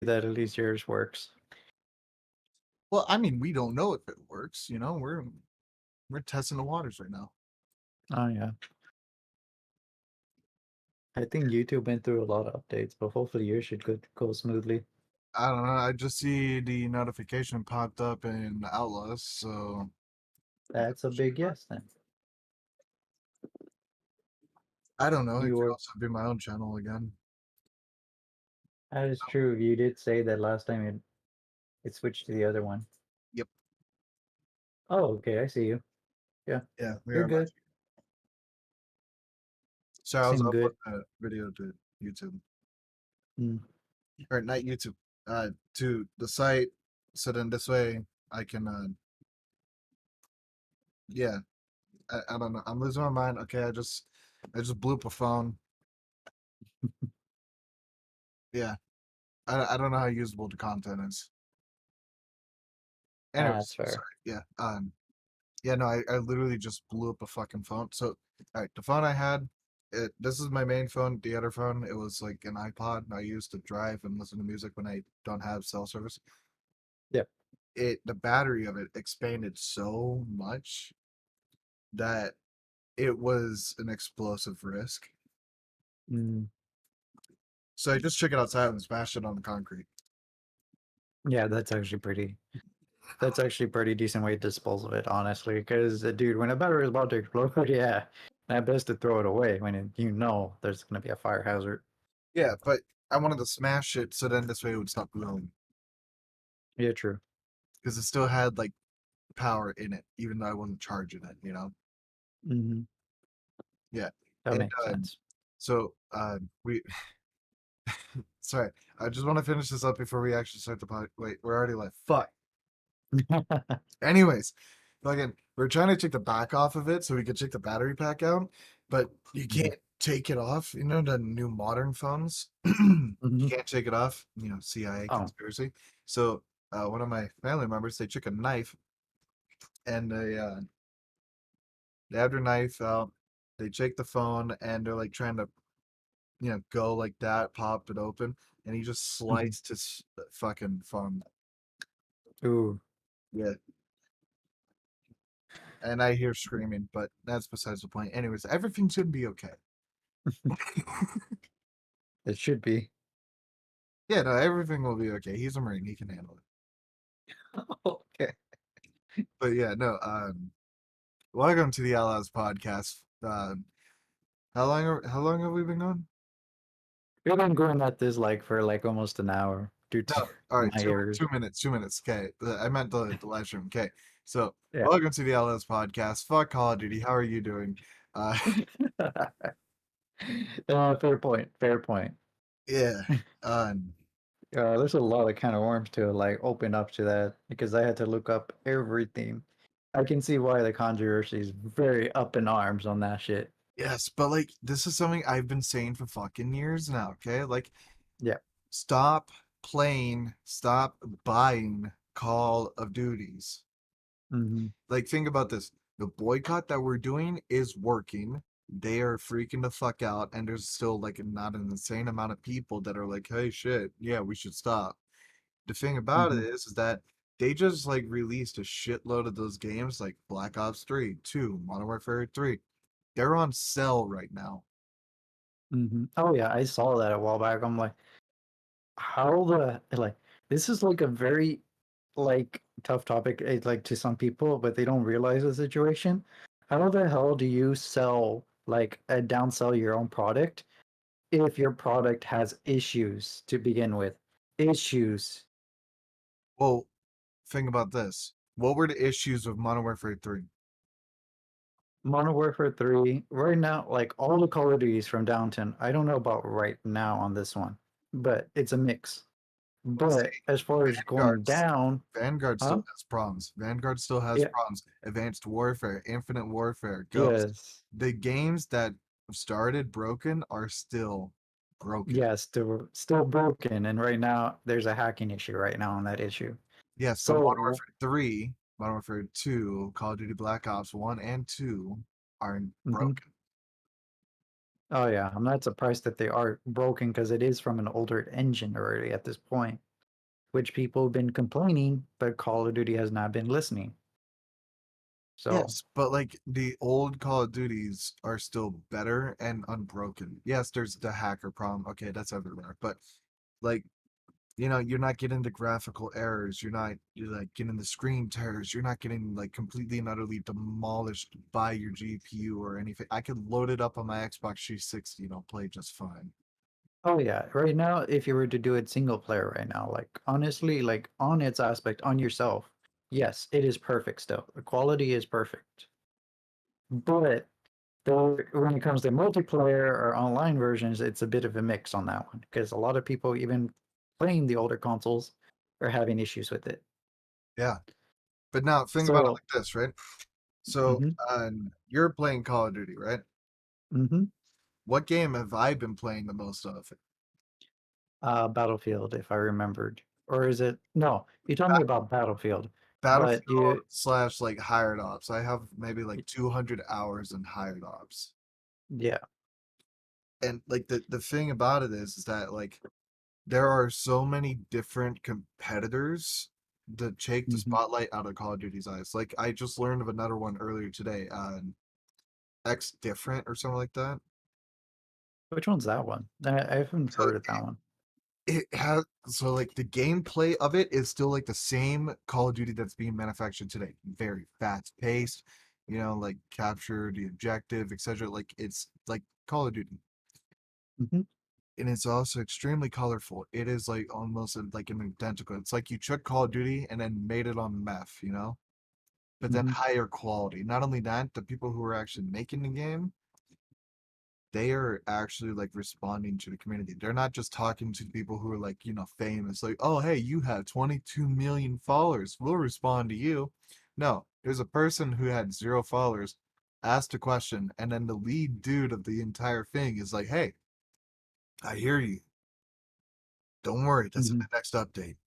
that at least yours works. Well, I mean, we don't know if it works. You know, we're testing the waters right now. Oh yeah. I think YouTube went through a lot of updates, but hopefully yours should go smoothly. I don't know. I just see the notification popped up in Outlawz, so That's a big yes then. I don't know. It You could were also be my own channel again. That is true. You did say that last time it switched to the other one. Yep. Oh, okay, I see you. Yeah. Yeah, we You're are live. good. So I was Seem good. uploading a video to YouTube, Mm. or not YouTube, to the site. So then this way I can, yeah. I don't know. I'm losing my mind. Okay, I just blew up a phone. Yeah, I don't know how usable the content is. That's Anyways, fair. sorry. Yeah. Yeah. No, I literally just blew up a fucking phone. So, all right, the phone I had, this is my main phone. The other phone, it was like an iPod I used to drive and listen to music when I don't have cell service. Yeah. The battery of it expanded so much that it was an explosive risk. Mm. So I just took it outside and smashed it on the concrete. Yeah, that's actually pretty decent way to dispose of it, honestly. Because, dude, when a battery is about to explode, yeah, that best to throw it away when you know there's gonna be a fire hazard. Yeah, but I wanted to smash it so then this way it would stop glowing Yeah, true. because it still had like power in it, even though I wasn't charging it. You know? Hmm. Yeah. That And makes sense. so we sorry, I just want to finish this up before we actually start the pod. Wait, we're already live. Fuck. Anyways, again, we're trying to take the back off of it so we could take the battery pack out, but you Mhm. can't take it off. You know the new modern phones, you Mhm. can't take it off. You know, CIA Oh. conspiracy. So one of my family members, they took a knife and they have their knife out. They take the phone and they're like trying to go like that, pop it open, and he just Mhm. sliced his fucking phone. Ooh. Yeah, and I hear screaming, but that's besides the point. Anyways, everything's gonna be okay. It should be. Yeah, no, everything will be okay. He's a Marine, he can handle it. Okay. But yeah, no, welcome to the Outlawz Podcast. How long have we been going? We've been going at this like for like almost an hour due to No, all right, my errors. 2 minutes, 2 minutes. Okay, I meant the live stream. Okay, so Yeah. welcome to the Outlawz Podcast. Fuck Call of Duty. How are you doing? Uh, Fair point. Fair point. yeah, um, There's a lot of kind of worms to like open up to that because I had to look up everything. I can see why the controversy is very up in arms on that shit. yes, but like this is something I've been saying for fucking years now. Okay, like Yeah. stop playing, stop buying Call of Duties. Hmm. Like, think about this. The boycott that we're doing is working. They are freaking the fuck out, and there's still like not an insane amount of people that are like, "Hey, shit, yeah, we should stop." The thing about it Hmm. is that they just like released a shitload of those games, like Black Ops 3, 2, Modern Warfare 3. They're on sale right now. Hmm. Oh yeah, I saw that a while back. I'm like, how the like this is like a very like tough topic like to some people, but they don't realize the situation. How the hell do you sell like downsell your own product if your product has issues to begin with? Issues. Well, think about this. What were the issues with Modern Warfare 3? Modern Warfare 3, right now, like all the Call of Duties from Downton, I don't know about right now on this one, but it's a mix. See, But as far as going Vanguard's down, Vanguard still huh? has problems. Vanguard still has Yeah, problems. Advanced Warfare, Infinite Warfare, Ghost. yes. The games that started broken are still broken. Yeah, still broken, and right now there's a hacking issue right now on that issue. Yes, but Modern So, Warfare 3, Modern Warfare 2, Call of Duty Black Ops 1 and 2 are mhm. broken. Oh yeah, I'm not surprised that they are broken because it is from an older engine already at this point. which people have been complaining, but Call of Duty has not been listening. So, Yes, but like the old Call of Duties are still better and unbroken. Yes, there's the hacker problem. Okay, that's everywhere. But like, you're not getting the graphical errors. You're like getting the screen tears. You're not getting like completely and utterly demolished by your GPU or anything. I could load it up on my Xbox 360, play just fine. oh yeah, right now, if you were to do it single player right now, like honestly, like on its aspect, on yourself, yes, it is perfect still. The quality is perfect. But when it comes to multiplayer or online versions, it's a bit of a mix on that one because a lot of people, even playing the older consoles, are having issues with it. Yeah. But now think about it So, like this, right? So, mm-hmm, you're playing Call of Duty, right? mm-hmm. What game have I been playing the most of? Battlefield, if I remembered, or is it no? You told me about Battlefield, but Battlefield slash like hired ops. I have maybe like 200 hours in hired ops. yeah, And like the thing about it is that like there are so many different competitors that take the mm-hmm. spotlight out of Call of Duty's eyes. Like I just learned of another one earlier today, X Different or something like that. Which one's that one? I haven't So heard of that one. like the gameplay of it is still like the same Call of Duty that's being manufactured today. Very fast paced, like capture the objective, etc. Like it's like Call of Duty. Mm-hmm, And it's also extremely colorful. It is like almost like an identical. It's like you took Call of Duty and then made it on meth, but then mm-hmm, higher quality. Not only that, the people who are actually making the game, they are actually like responding to the community. They're not just talking to people who are like, famous, like, oh, hey, you have 22 million followers. We'll respond to you. No, there's a person who had 0 followers, asked a question, and then the lead dude of the entire thing is like, hey, I hear you. Don't worry, that's in mm-hmm, the next update.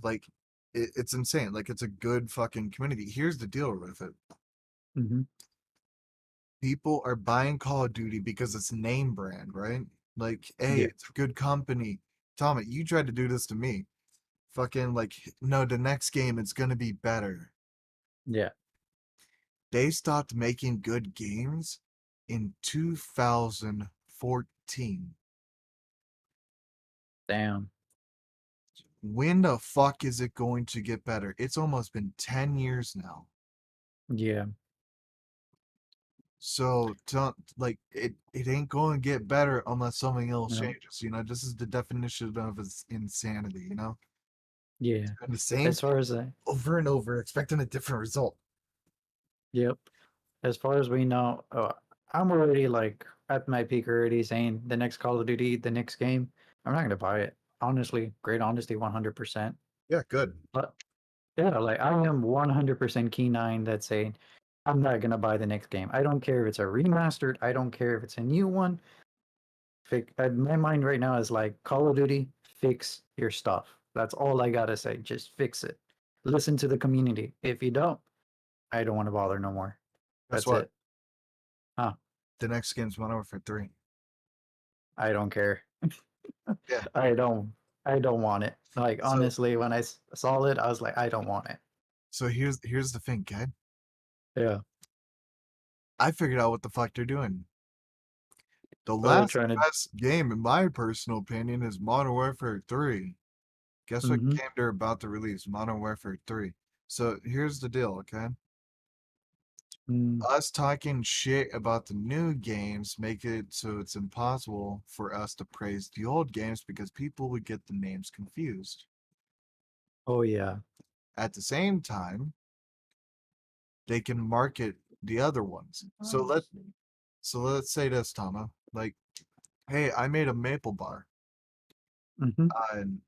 Like it's insane. Like it's a good fucking community. Here's the deal with it. mm-hmm. People are buying Call of Duty because it's name brand, right? Like, hey, Yeah, it's a good company. Tommy, you tried to do this to me. Fucking like, no, the next game it's gonna be better. yeah. They stopped making good games in 2014. Damn. When the fuck is it going to get better? It's almost been 10 years now. Yeah. So like it ain't going to get better unless something else No. changes. This is the definition of insanity. Yeah. And the same As thing far as I, over and over, expecting a different result. yep. As far as we know, I'm already like at my peak already saying the next Call of Duty, the next game, I'm not gonna buy it. Honestly, great honesty, 100%. Yeah, good. But yeah, like I am 100% keen that's saying I'm not gonna buy the next game. I don't care if it's a remastered. I don't care if it's a new one. My mind right now is like Call of Duty, fix your stuff. That's all I gotta say. Just fix it. Listen to the community. If you don't, I don't want to bother no more. Guess That's what? it. Huh? The next game's Modern Warfare 3. I don't care. Yeah. I don't. I don't want it. Like So honestly, when I saw it, I was like, I don't want it. so here's the thing, okay? Yeah. I figured out what the fuck they're doing. The Oh, they're last trying to. best game, in my personal opinion, is Modern Warfare 3. Guess what Mm-hmm. game they're about to release? Modern Warfare 3. So here's the deal, okay? Mm. Us talking shit about the new games make it so it's impossible for us to praise the old games because people would get the names confused. Oh yeah. At the same time, they can market the other ones. So let's say this, Tama. Like, hey, I made a maple bar. Mm-hmm. And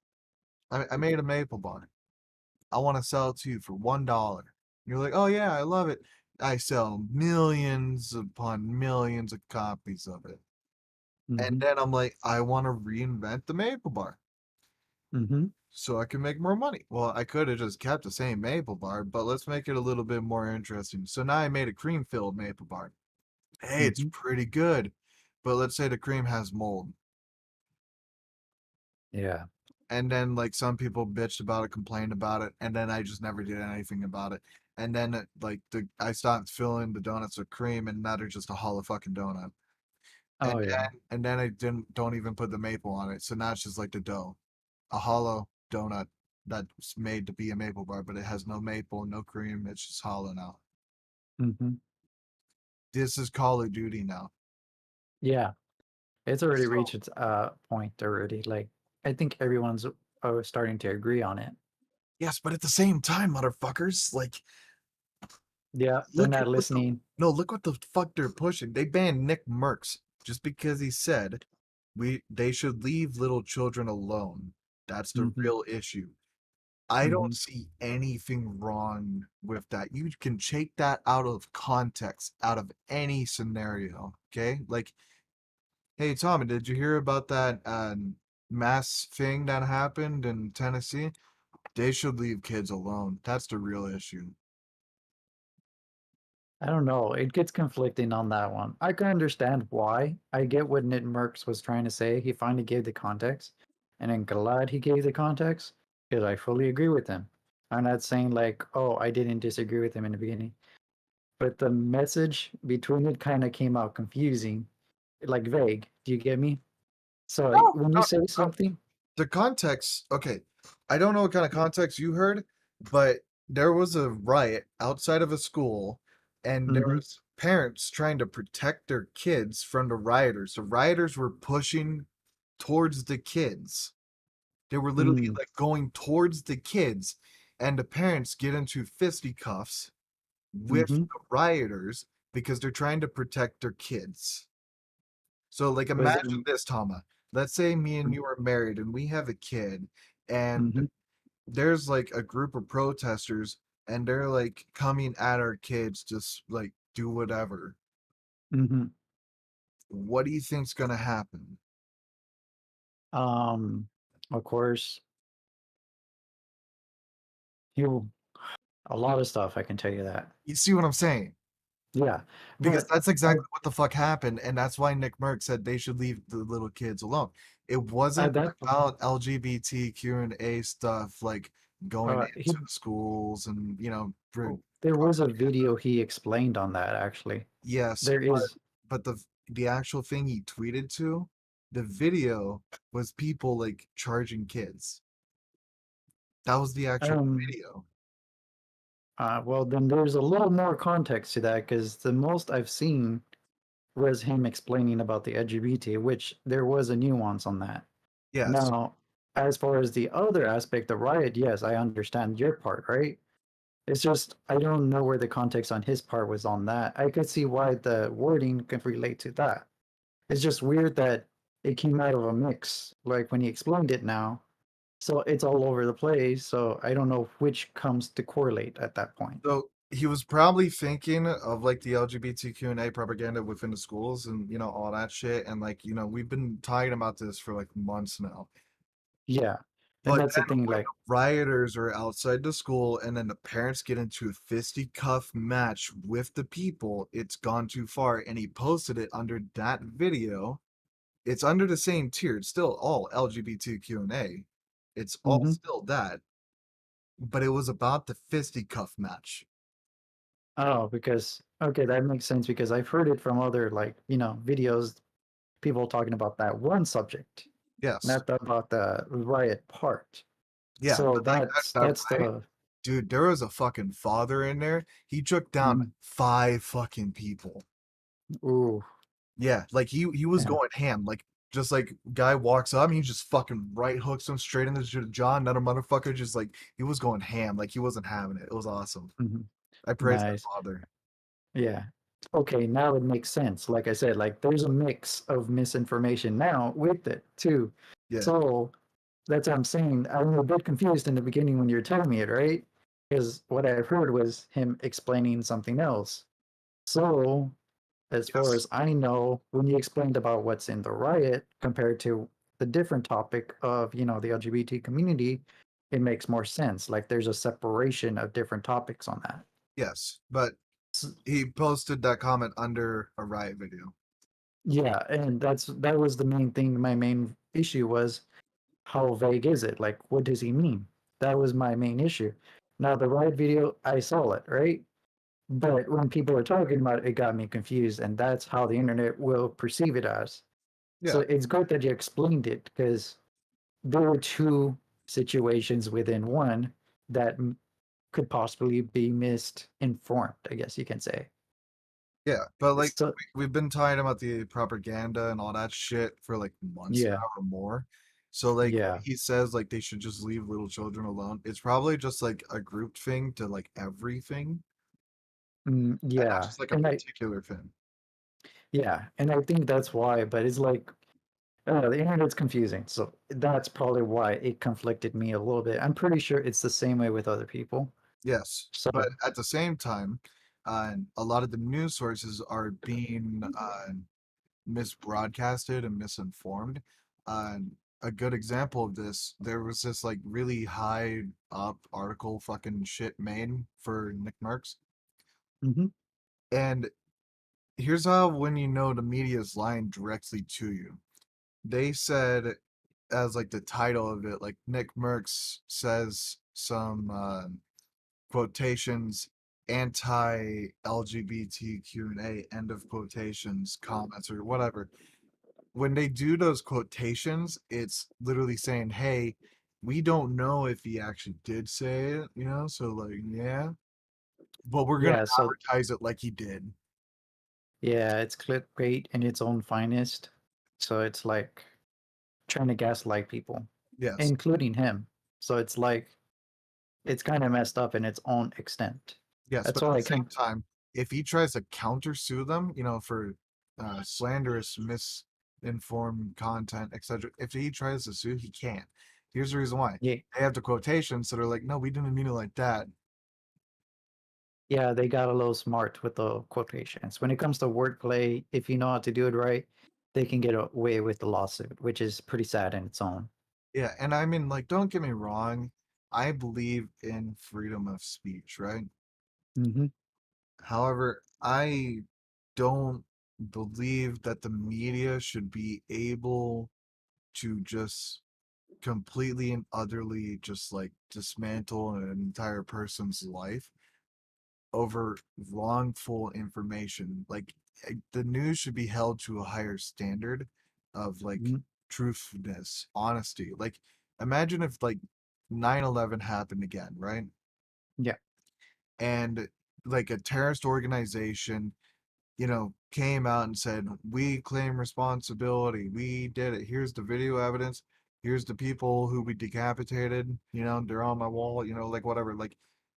I made a maple bar. I want to sell it to you for $1. You're like, oh yeah, I love it. I sell millions upon millions of copies of it. And Mm-hmm. then I'm like, I want to reinvent the maple bar Mm-hmm. so I can make more money. Well, I could have just kept the same maple bar, but let's make it a little bit more interesting. So now I made a cream filled maple bar. Hey, it's Mm-hmm. pretty good. But let's say the cream has mold. Yeah. and then like some people bitched about it, complained about it, and then I just never did anything about it. And then like I stopped filling the donuts with cream, and now they're just a hollow fucking donut. Oh yeah. And then I don't even put the maple on it, so now it's just like the dough, a hollow donut that's made to be a maple bar, but it has no maple, no cream. It's just hollow now. Hmm. This is Call of Duty now. Yeah. It's already So reached its point already. Like I think everyone's starting to agree on it. yes, but at the same time, motherfuckers, like Yeah, they're look at not what the listening. no, look what the fuck they're pushing. They banned Nick Merckx just because he said they should leave little children alone. That's the Hmm. real issue. I don't Hmm. see anything wrong with that. You can take that out of context, out of any scenario. Okay, like, hey Tommy, did you hear about that mass thing that happened in Tennessee? They should leave kids alone. That's the real issue. I don't know. It gets conflicting on that one. I can understand why. I get what Nit Merckx was trying to say. He finally gave the context, and I'm glad he gave the context because I fully agree with him. I'm not saying like, oh, I didn't disagree with him in the beginning, but the message between it kind of came out confusing, like vague. Do you get me? So No, when you no, say no. something, The context, okay. I don't know what kind of context you heard, but there was a riot outside of a school, and there mm-hmm, was parents trying to protect their kids from the rioters. The rioters were pushing towards the kids. They were literally mm, like going towards the kids, and the parents get into fisticuffs with mm-hmm, the rioters because they're trying to protect their kids. So, like, was imagine this, Tama. Let's say me and you are married and we have a kid, and mm-hmm, there's like a group of protesters, and they're like coming at our kids, just like do whatever. mm-hmm. What do you think's gonna happen? Um, of course, you a lot of stuff. I can tell you that. You see what I'm saying? Yeah, Because but that's I, exactly what the fuck happened, and that's why Nick Merck said they should leave the little kids alone. It at wasn't that point, about LGBTQ and A stuff like going into he the schools and there was a video he explained on that actually. yes, There is but the actual thing he tweeted to, the video was people like charging kids. That was the actual um video. well then there's a little more context to that because the most I've seen was him explaining about the LGBT, which there was a nuance on that. Yes, Now, as far as the other aspect, the riot, yes, I understand your part, right? It's just I don't know where the context on his part was on that. I could see why the wording could relate to that. It's just weird that it came out of a mix, like when he explained it now. So it's all over the place. So I don't know which comes to correlate at that point. so he was probably thinking of like the LGBTQ and A propaganda within the schools and all that shit, and like we've been talking about this for like months now. Yeah. And But that's the then thing, when like, the rioters are outside the school and then the parents get into a fisticuff match with the people, it's gone too far. And he posted it under that video. It's under the same tier. It's still all LGBTQ and A. It's all mm-hmm. still that. But it was about the fisticuff match. Oh, because okay, that makes sense because I've heard it from other like, videos, people talking about that one subject, Yes. not about the riot part. Yeah. So But like that that's riot, the dude, there was a fucking father in there. He took down mm, 5 fucking people. ooh, Yeah, like he was yeah. going ham. Like just like guy walks up and he just fucking right hooks him straight in the jaw. Another motherfucker just like he was going ham. Like he wasn't having it. It was awesome. Hmm. I praise that Nice. father. Yeah. Okay, now it makes sense. Like I said, like there's a mix of misinformation now with it too. Yeah. So that's what I'm saying. I'm a bit confused in the beginning when you're telling me it, right? Because what I heard was him explaining something else. So, as far Yes. as I know, when you explained about what's in the riot compared to the different topic of, the LGBT community, it makes more sense. Like there's a separation of different topics on that. Yes. But he posted that comment under a riot video. Yeah, and that was the main thing. My main issue was how vague is it? Like, what does he mean? That was my main issue. Now, the riot video, I saw it, right? But when people are talking about it, it got me confused, and that's how the internet will perceive it as. So Yeah, it's good that you explained it because there were two situations within one that could possibly be misinformed, I guess you can say. yeah, but like So, we've been talking about the propaganda and all that shit for like months yeah, now or more. So like when yeah, he says like they should just leave little children alone, it's probably just like a group thing to like everything, and not yeah. just like a And particular thing. I think that's why, but it's like, I don't know, the internet's confusing. So that's probably why it conflicted me a little bit. I'm pretty sure it's the same way with other people. Yes, So, but at the same time, a lot of the news sources are being misbroadcasted and misinformed. Uh, a good example of this, there was this like really high up article fucking shit made for Nick Merckx. mhm, And here's how when you know the media is lying directly to you. They said as like the title of it, like Nick Merckx says some quotations anti LGBTQ and A end of quotations comments or whatever. When they do those quotations, it's literally saying, "Hey, we don't know if he actually did say it, you know, so like, yeah, but we're gonna yeah. So, advertise it like he did." yeah, it's clickbait in its own finest. So it's like trying to gaslight people, Yes, including him. So it's like, it's kind of messed up in its own extent. yes, That's but at why the I same can, time, if he tries to countersue them, you know, for slanderous, misinformed content, etc., if he tries to sue, he can't. Here's the reason why. yeah, They have the quotations that are like, "No, we didn't mean it like that." yeah, they got a little smart with the quotations. When it comes to wordplay, if you know how to do it right, they can get away with the lawsuit, which is pretty sad in its own. Yeah, and I mean, like, don't get me wrong. I believe in freedom of speech, right? Hmm. However, I don't believe that the media should be able to just completely and utterly just like dismantle an entire person's life over wrongful information. Like the news should be held to a higher standard of like Hmm. truthfulness, honesty. Like imagine if like 9/11 happened again, right? Yeah. And like a terrorist organization, you know, came out and said, "We claim responsibility. We did it. Here's the video evidence. Here's the people who we decapitated. You know, they're on my wall. You know, like whatever. Like,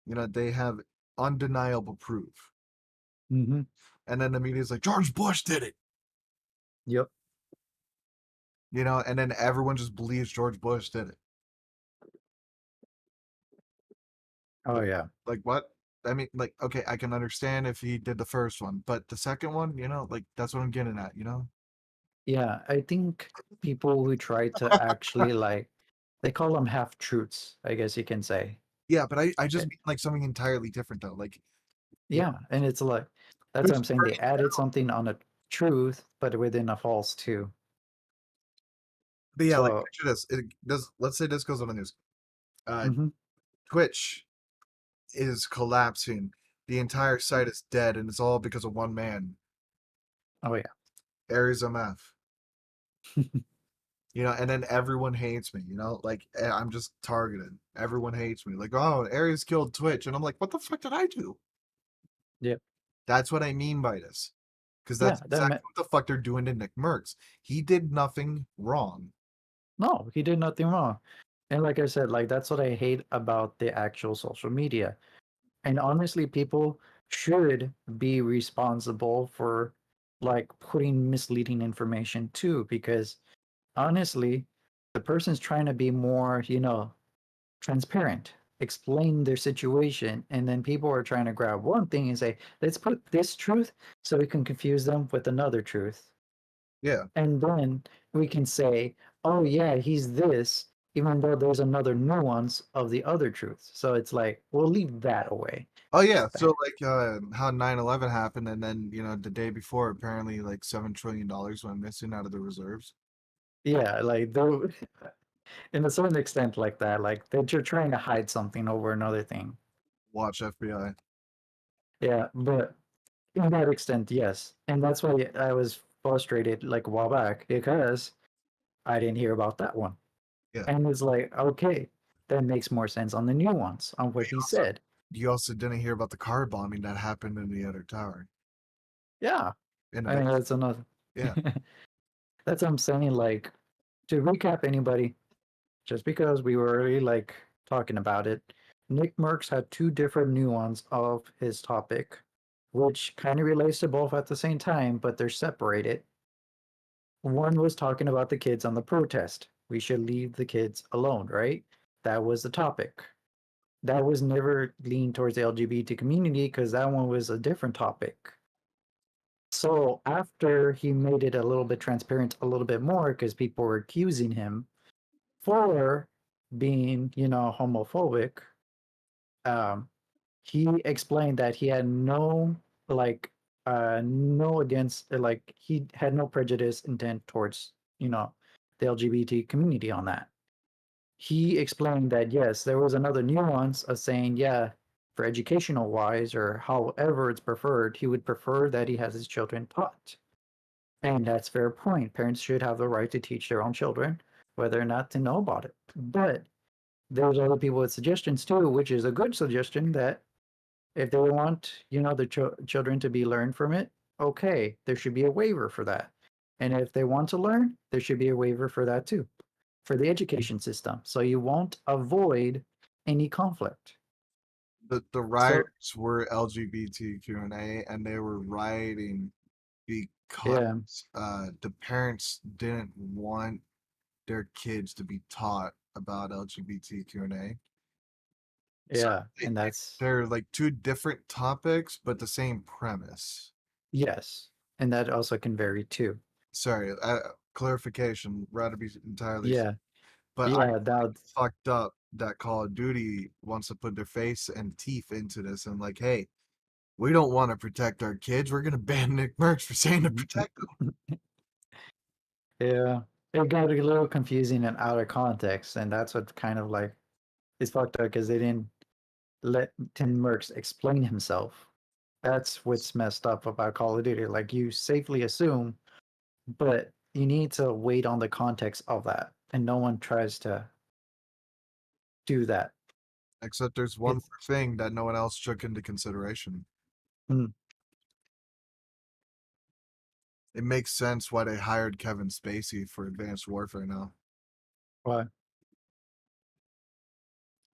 you know, they have undeniable proof." Hmm. And then the media's like, "George Bush did it." Yep. You know, and then everyone just believes George Bush did it. Oh Like, yeah. like what? I mean, like, okay, I can understand if he did the first one, but the second one, you know, like that's what I'm getting at. You know? Yeah. I think people who try to actually like, they call them half truths, I guess you can say. Yeah, but I just And mean like something entirely different though. Like, you know, yeah, and it's like, that's what there's I'm saying. They added something on a truth, but within a false too. But yeah, like So, picture this. It does. Let's say this goes on the news. Uh, mhm. Twitch is collapsing. The entire site is dead, and it's all because of one man, Oh yeah. AresMF. You know, and then everyone hates me. You know, like I'm just targeted. Everyone hates me. Like, oh, Ares killed Twitch, and I'm like, what the fuck did I do? Yeah. That's what I mean by this, because Yeah. that's That exactly what the fuck they're doing to Nick Merckx. He did nothing wrong. No, he did nothing wrong. And like I said, like that's what I hate about the actual social media. And honestly, people should be responsible for like putting misleading information too, because honestly, the person's trying to be more, transparent, explain their situation, and then people are trying to grab one thing and say, let's put this truth so we can confuse them with another truth. Yeah. And then we can say, oh yeah, he's this, even though there's another nuance of the other truth. So it's like, we'll leave that away. Oh It's yeah, so bad. like how 9/11 happened and then, you know, the day before apparently like $7 trillion went missing out of the reserves. Yeah, like though in a certain extent like that, like that you're trying to hide something over another thing. Watch FBI. Yeah, but in that extent, yes. And that's why I was frustrated like a while back because I didn't hear about that one. Yeah. And it's like, okay, that makes more sense on the new ones, on what he Also, said. you also didn't hear about the car bombing that happened in the other tower. Yeah. In a I mean, base. that's another. Yeah. That's what I'm saying. Like, to recap anybody, just because we were already like talking about it, Nick Merckx had two different nuance of his topic, which kind of relates to both at the same time, but they're separated. One was talking about the kids on the protest. We should leave the kids alone, right? That was the topic. That was never leaned towards the LGBT community because that one was a different topic. So after he made it a little bit transparent, a little bit more, because people were accusing him for being, homophobic, um, he explained that he had like, no against, like, he had no prejudice intent towards, the LGBT community on that. He explained that yes, there was another nuance of saying, yeah, for educational wise or however it's preferred, he would prefer that he has his children taught. And that's fair point. Parents should have the right to teach their own children, whether or not to know about it. But there's other people with suggestions too, which is a good suggestion that if they want, the children to be learned from it, okay, there should be a waiver for that. And if they want to learn, there should be a waiver for that too, for the education system. So you won't avoid any conflict. The So rioters were LGBTQ and they were rioting because yeah, the parents didn't want their kids to be taught about LGBTQ and A. So yeah, they, and that's they're like two different topics, but the same premise. yes, and that also can vary too. Sorry, clarification, rather be entirely Yeah, but I yeah, think that it's fucked up that Call of Duty wants to put their face and teeth into this and like, hey, we don't want to protect our kids. We're gonna ban Nick Merckx for saying to protect them. yeah, it got a little confusing and out of context, and that's what kind of like is fucked up because they didn't let Tim Merckx explain himself. That's what's messed up about Call of Duty. Like you safely assume, but you need to wait on the context of that, and no one tries to do that. Except there's one It's thing that no one else took into consideration. mm, It makes sense why they hired Kevin Spacey for Advanced Warfare now. why?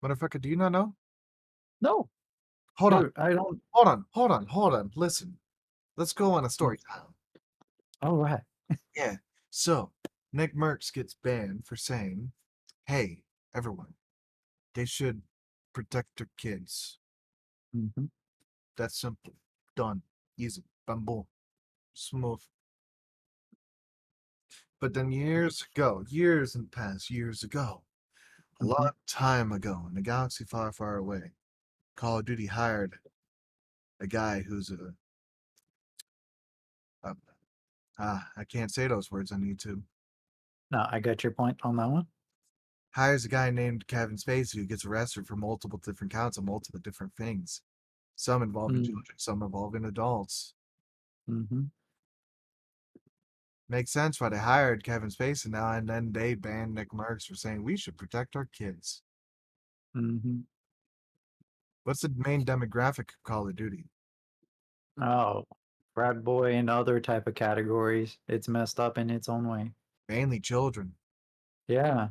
Motherfucker, do you not know? No, Hold on, dude, I don't. hold on. Listen, let's go on a Mm, story time. all right. Yeah. So, Nick Merckx gets banned for saying, hey, everyone, they should protect their kids. Mm-hmm, That's simple. Done. Easy. Bam boom. Smooth. But then years and past years ago, a mm-hmm, long time ago, in a galaxy far, far away, Call of Duty hired a guy who's a I can't say those words on YouTube. no, I got your point on that one. Hires a guy named Kevin Spacey who gets arrested for multiple different counts of multiple different things. Some involving Mm, children, some involving adults. mm-hmm, Makes sense why they hired Kevin Spacey now, and then they banned Nick Merckx for saying we should protect our kids. mm-hmm. What's the main demographic of Call of Duty? Oh, frat boy and other type of categories. It's messed up in its own way. Mainly children. Yeah.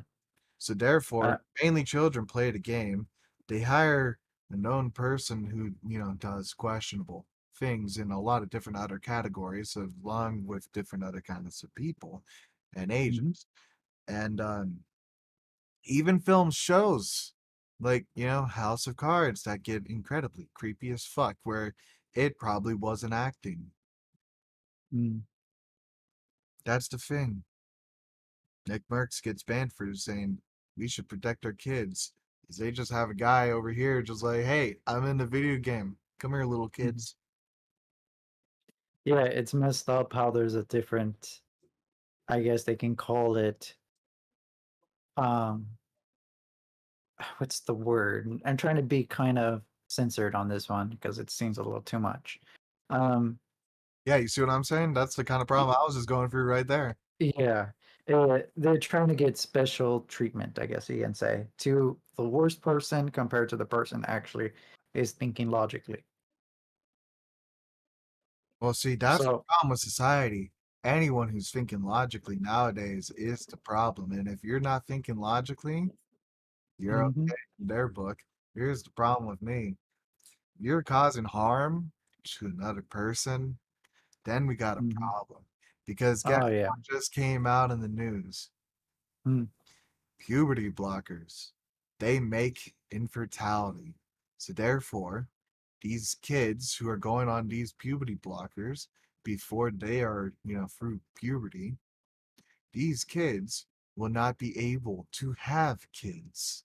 So Uh, therefore, mainly children play the game. They hire a known person who, does questionable things in a lot of different other categories, along with different other kinds of people and mhm, ages. And even film shows like, House of Cards that get incredibly creepy as fuck, where it probably wasn't acting. mm, That's the thing. Nick Merckx gets banned for saying we should protect our kids. They just have a guy over here just like, hey, I'm in the video game. Come here, little mhm. kids. Yeah, it's messed up how there's a different, I guess they can call it um what's the word? I'm trying to be kind of censored on this one because it seems a little too much. Um, Yeah, you see what I'm saying? That's the kind of problem I was just going through right there. yeah, they're trying to get special treatment, I guess you can say, to the worst person compared to the person actually is thinking logically. Well, see, that's the So, problem with society. Anyone who's thinking logically nowadays is the problem. And if you're not thinking logically, you're mhm, okay in their book. Here's the problem with me. You're causing harm to another person, then we got a mhm. problem. Because guess Oh yeah. what just came out in the news? Mm. Puberty blockers. They make infertility. So therefore, these kids who are going on these puberty blockers before they are, through puberty, these kids will not be able to have kids.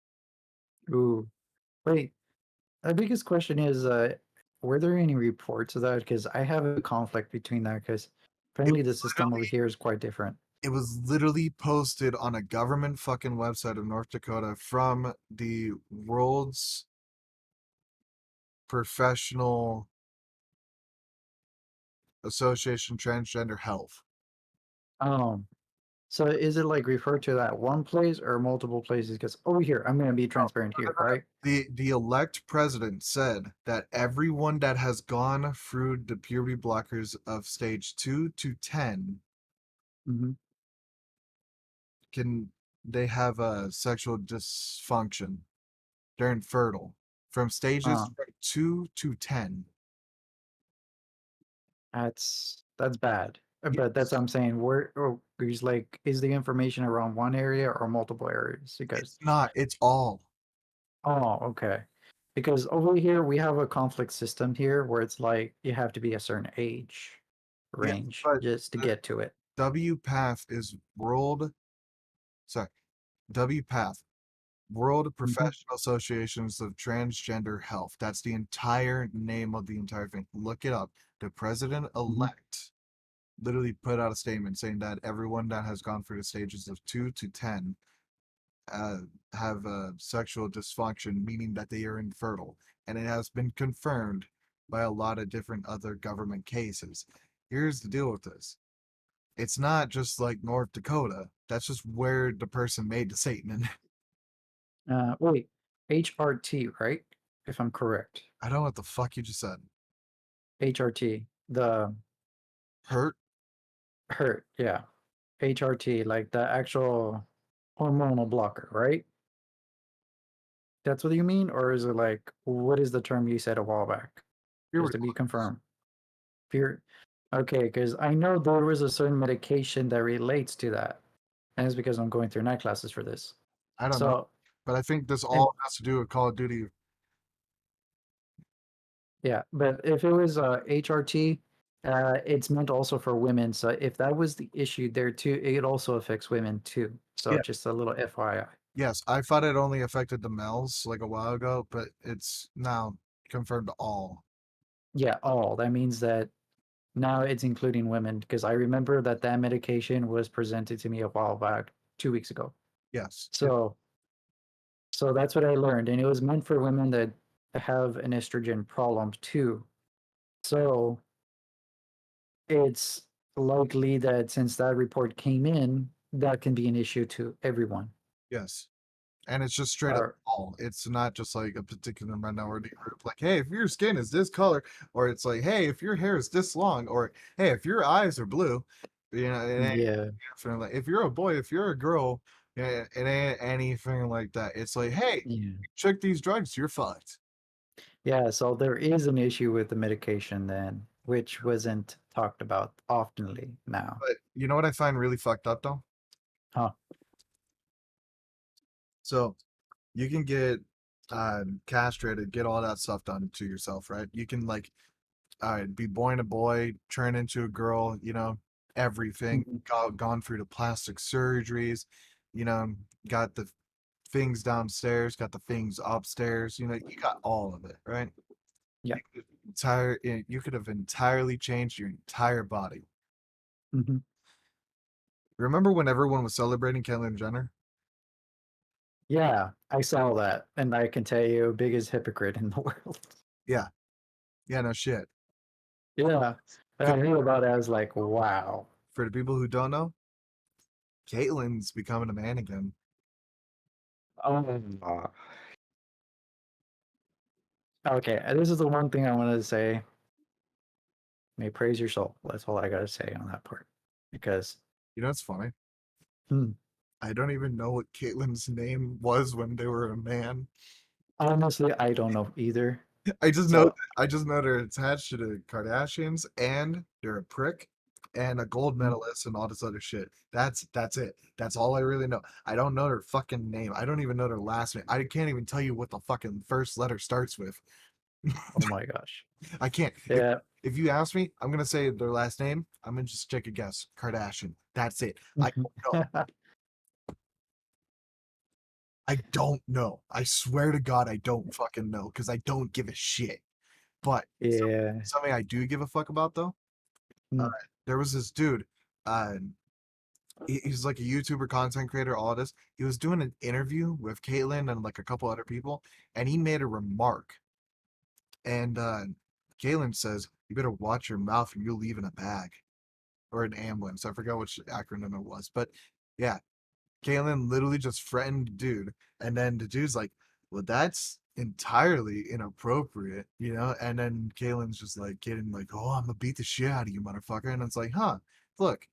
Ooh. Wait, the biggest question is, were there any reports of that? Because I have a conflict between that because It apparently the was system over literally here is quite different. it was literally posted on a government fucking website of North Dakota from the World's Professional Association Transgender Health. Um, so is it like referred to that one place or multiple places? Because over here, I'm gonna be No, transparent no, here, no, no. right? The elect president said that everyone that has gone through the puberty blockers of stage 2 to 10 Mm-hmm. can they have a sexual dysfunction. They're infertile from stages Uh, from 2 to 10. that's bad. But that's what Yes. I'm saying. Where or is like is the information around one area or multiple areas? Because It's not, it's all. oh, okay. Because over here we have a conflict system here where it's like you have to be a certain age Yes, range but just to the get to it. WPATH is sorry, WPATH, World Mm-hmm. Professional Associations of Transgender Health. That's the entire name of the entire thing. Look it up. The president Mm-hmm. elect literally put out a statement saying that everyone that has gone through the stages of 2 to 10 uh, have sexual dysfunction, meaning that they are infertile. And it has been confirmed by a lot of different other government cases. Here's the deal with this, it's not just like North Dakota. That's just where the person made the statement. Wait, HRT, right? If I'm correct. I don't know what the fuck you just said. HRT, the Hurt? hurt, yeah. HRT, like the actual hormonal blocker, right? That's what you mean? Or is it like, what is the term you said a while back? Just Puberty to be blockers. confirmed. Pure. Okay, because I know there was a certain medication that relates to that. And it's because I'm going through night classes for this. I don't know. So, But I think this and all has to do with Call of Duty. yeah, but if it was HRT, it's meant also for women. So if that was the issue there too, it also affects women too. So Yeah. just a little FYI. Yes, I thought it only affected the males like a while ago, but it's now confirmed to all. Yeah, all. That means that now it's including women because I remember that that medication was presented to me a while back, 2 weeks ago. Yes. So, so that's what I learned, and it was meant for women that have an estrogen problem too. So it's likely that since that report came in, that can be an issue to everyone. Yes. And it's just straight up Or all. It's not just like a particular minority group. Like, hey, if your skin is this color, or it's like, hey, if your hair is this long, or hey, if your eyes are blue, it ain't yeah, anything like. If you're a boy, if you're a girl, it ain't anything like that. It's like, hey, yeah, check these drugs, you're fucked. yeah. So there is an issue with the medication then, which wasn't talked about oftenly now. But you know what I find really fucked up though? Huh. So you can get castrated, get all that stuff done to yourself, right? You can like be born a boy, turn into a girl, everything, Mhm. gone through the plastic surgeries, you know, got the things downstairs, got the things upstairs, you got all of it, right? Yeah. You could have entirely changed your entire body. Hmm. Remember when everyone was celebrating Caitlyn Jenner? Yeah, I saw that, and I can tell you, biggest hypocrite in the world. Yeah, yeah, no shit. Yeah, and I Good knew about it. I was like, wow. for the people who don't know, Caitlin's becoming a man again. Oh, okay. This is the one thing I wanted to say. May praise your soul. That's all I gotta say on that part. Because You know what's funny? hmm, I don't even know what Caitlin's name was when they were a man. honestly, I don't know either. I just know So, I just know they're attached to the Kardashians and they're a prick and a gold mm, medalist and all this other shit. That's it. That's all I really know. I don't know their fucking name. I don't even know their last name. I can't even tell you what the fucking first letter starts with. oh my gosh. I can't. Yeah. If you ask me, I'm gonna say their last name. I'm gonna just take a guess. Kardashian. That's it. I don't know. I don't know. I swear to God, I don't fucking know because I don't give a shit. But Yeah. something I do give a fuck about though. Uh, Mm, there was this dude. Uh, he's like a YouTuber, content creator, all this. He was doing an interview with Caitlyn and like a couple other people, and he made a remark. And Caitlyn says, "You better watch your mouth, or you'll leave in a bag or an ambulance." I forgot which acronym it was, but yeah, Caitlyn literally just threatened the dude, and then the dude's like, "Well, that's entirely inappropriate," you know. And then Caitlyn's just like kidding, like, "Oh, I'm gonna beat the shit out of you, motherfucker." And it's like, huh, look,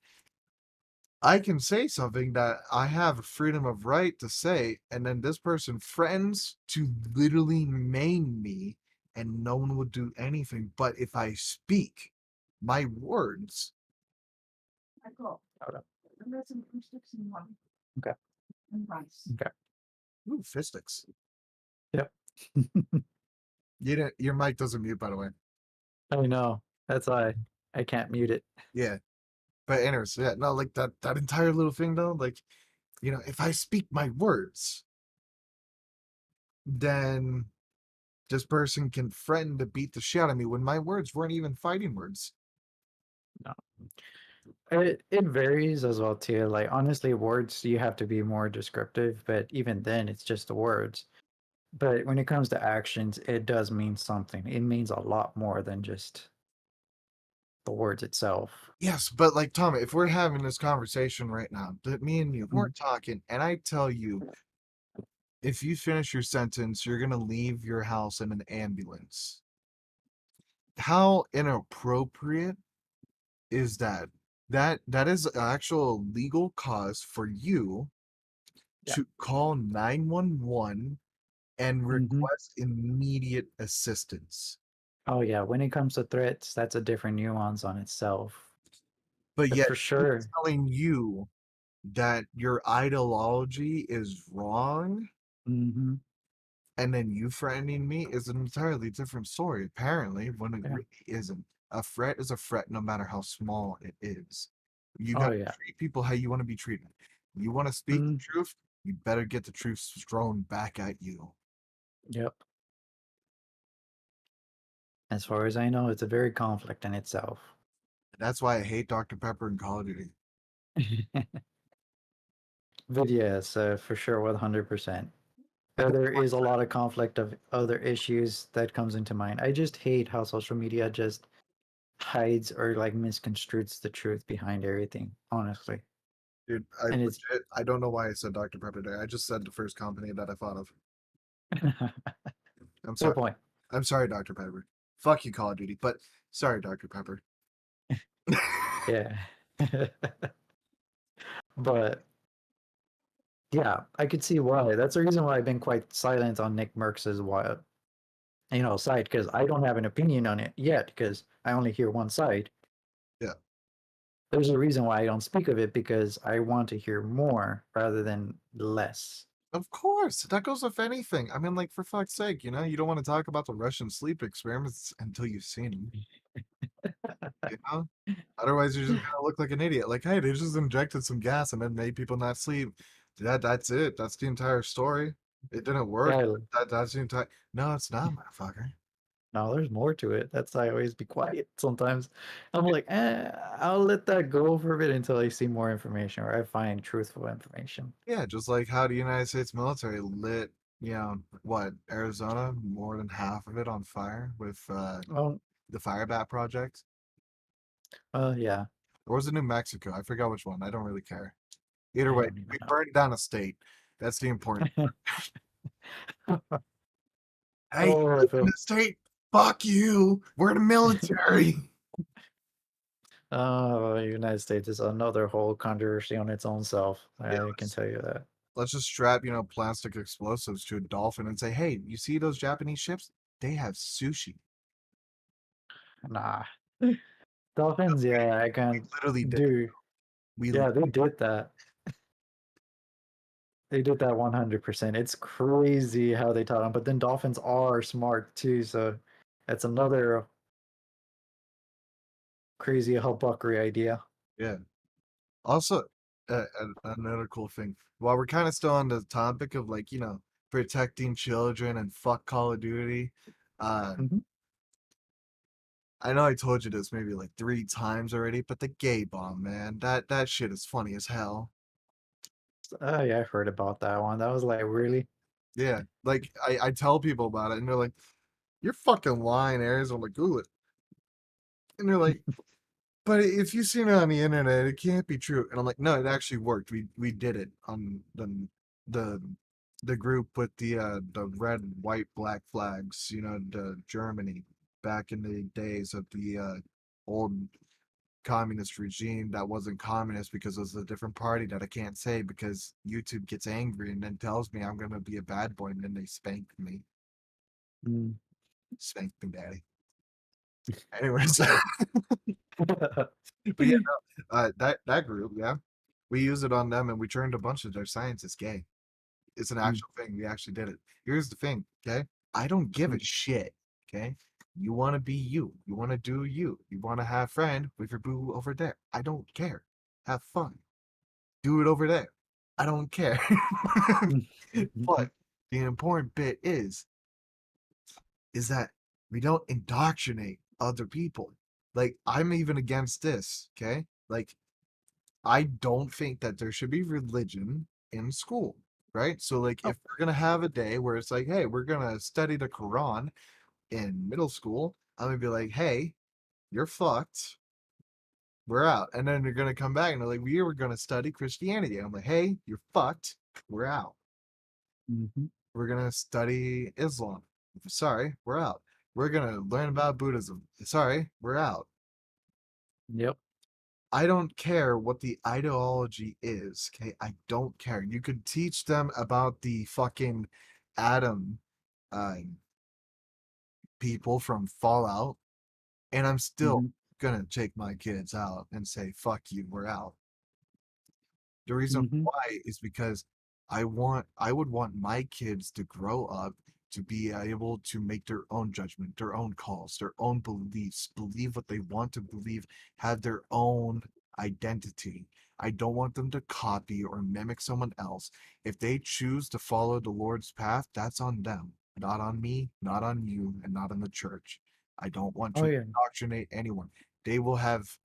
I can say something that I have freedom of right to say, and then this person threatens to literally maim me, and no one would do anything. But if I speak my words, hold up. Okay. Okay. ooh, fistics. Yep. You didn't, your mic doesn't mute, by the way. I know. That's why I can't mute it. Yeah. But anyways, yeah, no, like that entire little thing though, like, you know, if I speak my words, then this person can threaten to beat the shit out of me when my words weren't even fighting words. No. It varies as well too. Like honestly, words you have to be more descriptive, but even then it's just the words. But when it comes to actions, it does mean something. It means a lot more than just the words itself. Yes, but like Tommy, if we're having this conversation right now, that me and you, we're Mm, talking, and I tell you, if you finish your sentence, you're gonna leave your house in an ambulance. How inappropriate is that? That is an actual legal cause for you yeah. to call 911 and Hmm. request immediate assistance. Oh yeah. When it comes to threats, that's a different nuance on itself. But But yet, for me sure. telling you that your ideology is wrong Hmm. and then you threatening me is an entirely different story, apparently, when it Yeah. really isn't. A threat is a threat no matter how small it is. You Oh got yeah. to treat people how you want to be treated. You want to speak the Mm, truth, you better get the truth thrown back at you. yep. As far as I know, it's a very conflict in itself. That's why I hate Dr. Pepper and Call of Duty. But yes, for sure, 100%. I think There is a lot of conflict of other issues that comes into mind. I just hate how social media just hides or like misconstrues the truth behind everything, honestly. dude, I And it's legit, I don't know why I said Dr. Pepper there. I just said the first company that I thought of. I'm fair sorry. point. I'm sorry, Dr. Pepper. Fuck you, Call of Duty, but sorry, Dr. Pepper. Yeah. But yeah, I could see why. That's the reason why I've been quite silent on Nick Merckx's side because I don't have an opinion on it yet because I only hear one side. Yeah, There's a reason why I don't speak of it because I want to hear more rather than less. of course. That goes with anything. I mean, like, for fuck's sake, you know, you don't want to talk about the Russian sleep experiments until you've seen them, you know? Otherwise, you're just gonna look like an idiot. Like, hey, they just injected some gas and then made people not sleep. That's it. That's the entire story. It didn't work. Yeah, That's the entire. No, it's not, motherfucker. No, there's more to it. That's why I always be quiet sometimes. I'm like, I'll let that go for a bit until I see more information or I find truthful information. Yeah, just like how the United States military lit, what, Arizona, more than half of it on fire with Oh, the Firebat project. yeah. Or was it New Mexico? I forgot which one. I don't really care. Either I way, don't even we burned down a state. That's the important know. part. Hey, you Oh, I live in feel. the state? Fuck you. We're the military. United States is another whole controversy on its own self. Yeah, I can tell you that. let's just strap, plastic explosives to a dolphin and say, hey, you see those Japanese ships? They have sushi. Nah. Dolphins, yeah, I We can't literally did it. do. We Yeah, they did that. They did that 100%. It's crazy how they taught them, but then dolphins are smart too, so that's another crazy huckleberry idea. yeah. Also, another cool thing. While we're kind of still on the topic of like, protecting children and fuck Call of Duty, uh, Hmm. I know I told you this maybe like 3 times already, but the gay bomb, man, that shit is funny as hell. Oh yeah, I've heard about that one. That was like really. Yeah, like I tell people about it, and they're like, "You're fucking lying, Aries." I'm like, "Google it," and they're like, "But if you've seen it on the internet, it can't be true." And I'm like, "No, it actually worked. We did it on the the group with the red, white, black flags. The Germany back in the days of the old communist regime that wasn't communist because it was a different party that I can't say because YouTube gets angry and then tells me I'm gonna be a bad boy and then they spank me. Mm. Spank me, daddy. Anyways, but yeah, no, that group, yeah, we use it on them and we turned a bunch of their scientists gay. It's an Mm, actual thing. We actually did it. Here's the thing, okay? I don't give a mm, shit, okay? You want to be you. You want to do you. You want to have friend with your boo over there. I don't care. Have fun. Do it over there. I don't care. mm, But the important bit is that we don't indoctrinate other people. Like I'm even against this, okay? Like I don't think that there should be religion in school, right? So like oh, if we're going to have a day where it's like, "Hey, we're going to study the Quran in middle school." I'm going to be like, "Hey, you're fucked. We're out." And then they're going to come back and they're like, "We were going to study Christianity." I'm like, "Hey, you're fucked. We're out. mhm, We're going to study Islam." Sorry, we're out. We're going to learn about Buddhism. Sorry, we're out. yep. I don't care what the ideology is. Okay, I don't care. You could teach them about the fucking atom uh, people from Fallout, and I'm still Mhm, gonna take my kids out and say, "Fuck you, we're out." The reason mhm, why is because I would want my kids to grow up to be able to make their own judgment, their own calls, their own beliefs, believe what they want to believe, have their own identity. I don't want them to copy or mimic someone else. If they choose to follow the Lord's path, that's on them, not on me, not on you, and not on the church. I don't want oh to yeah. indoctrinate anyone. They will have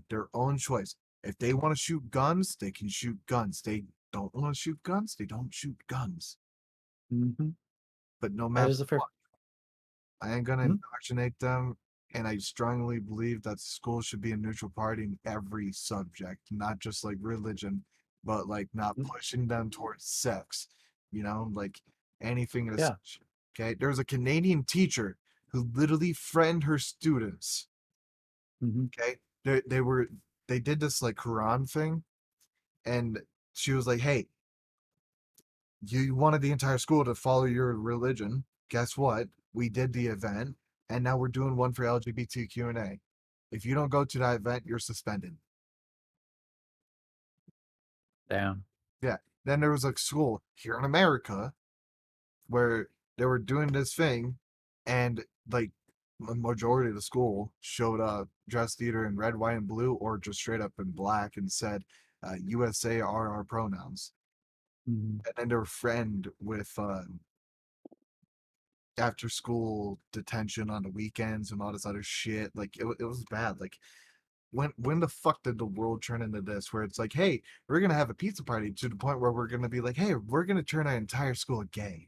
their own choice. If they want to shoot guns, they can shoot guns. They don't want to shoot guns, they don't shoot guns. Mhm. But no That matter is a fair. what, I ain't gonna Mm, indoctrinate them. And I strongly believe that school should be a neutral party in every subject, not just like religion, but like not mm, pushing them towards sex, like anything as yeah. such. Okay. There was a Canadian teacher who literally threatened her students. Mhm, Okay. They did this like Quran thing and she was like, "Hey, you wanted the entire school to follow your religion. Guess what? We did the event, and now we're doing one for LGBTQ and A. If you don't go to that event, you're suspended." damn. Yeah. Then there was a school here in America where they were doing this thing, and like a majority of the school showed up dressed either in red, white, and blue, or just straight up in black, and said, "USA are our pronouns." Mhm, And then they were friend with after school detention on the weekends and all this other shit. Like it was bad. Like when the fuck did the world turn into this where it's like, hey, we're gonna have a pizza party to the point where we're gonna be like, hey, we're gonna turn our entire school gay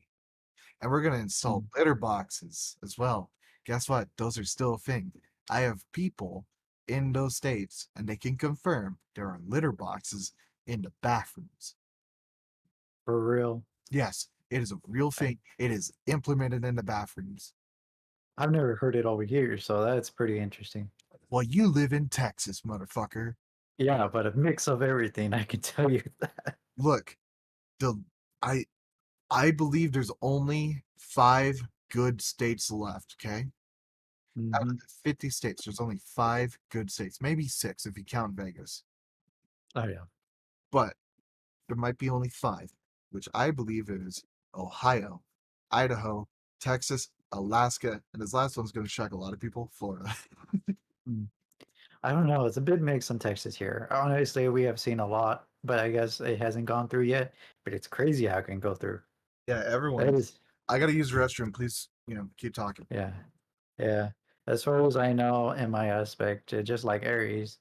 and we're gonna install Mm. litter boxes as well. Guess what? Those are still a thing. I have people in those states and they can confirm there are litter boxes in the bathrooms. For real. Yes, it is a real I, thing. It is implemented in the bathrooms. I've never heard it over here, so that's pretty interesting. Well, you live in Texas, motherfucker. Yeah, but a mix of everything, I can tell you that. Look, the I I believe there's only 5 good states left, okay? Out of Hmm. the 50 states, there's only 5 good states, maybe 6 if you count Vegas. Oh yeah. But there might be only 5, which I believe is Ohio, Idaho, Texas, Alaska, and this last one's going to shock a lot of people, Florida. Mm. I don't know. It's a bit mixed in Texas here. Honestly, we have seen a lot, but I guess it hasn't gone through yet. But it's crazy how it can go through. Yeah, That everyone. is, I got to use the restroom. Please, keep talking. yeah, yeah. As far as I know, in my aspect, just like Aries,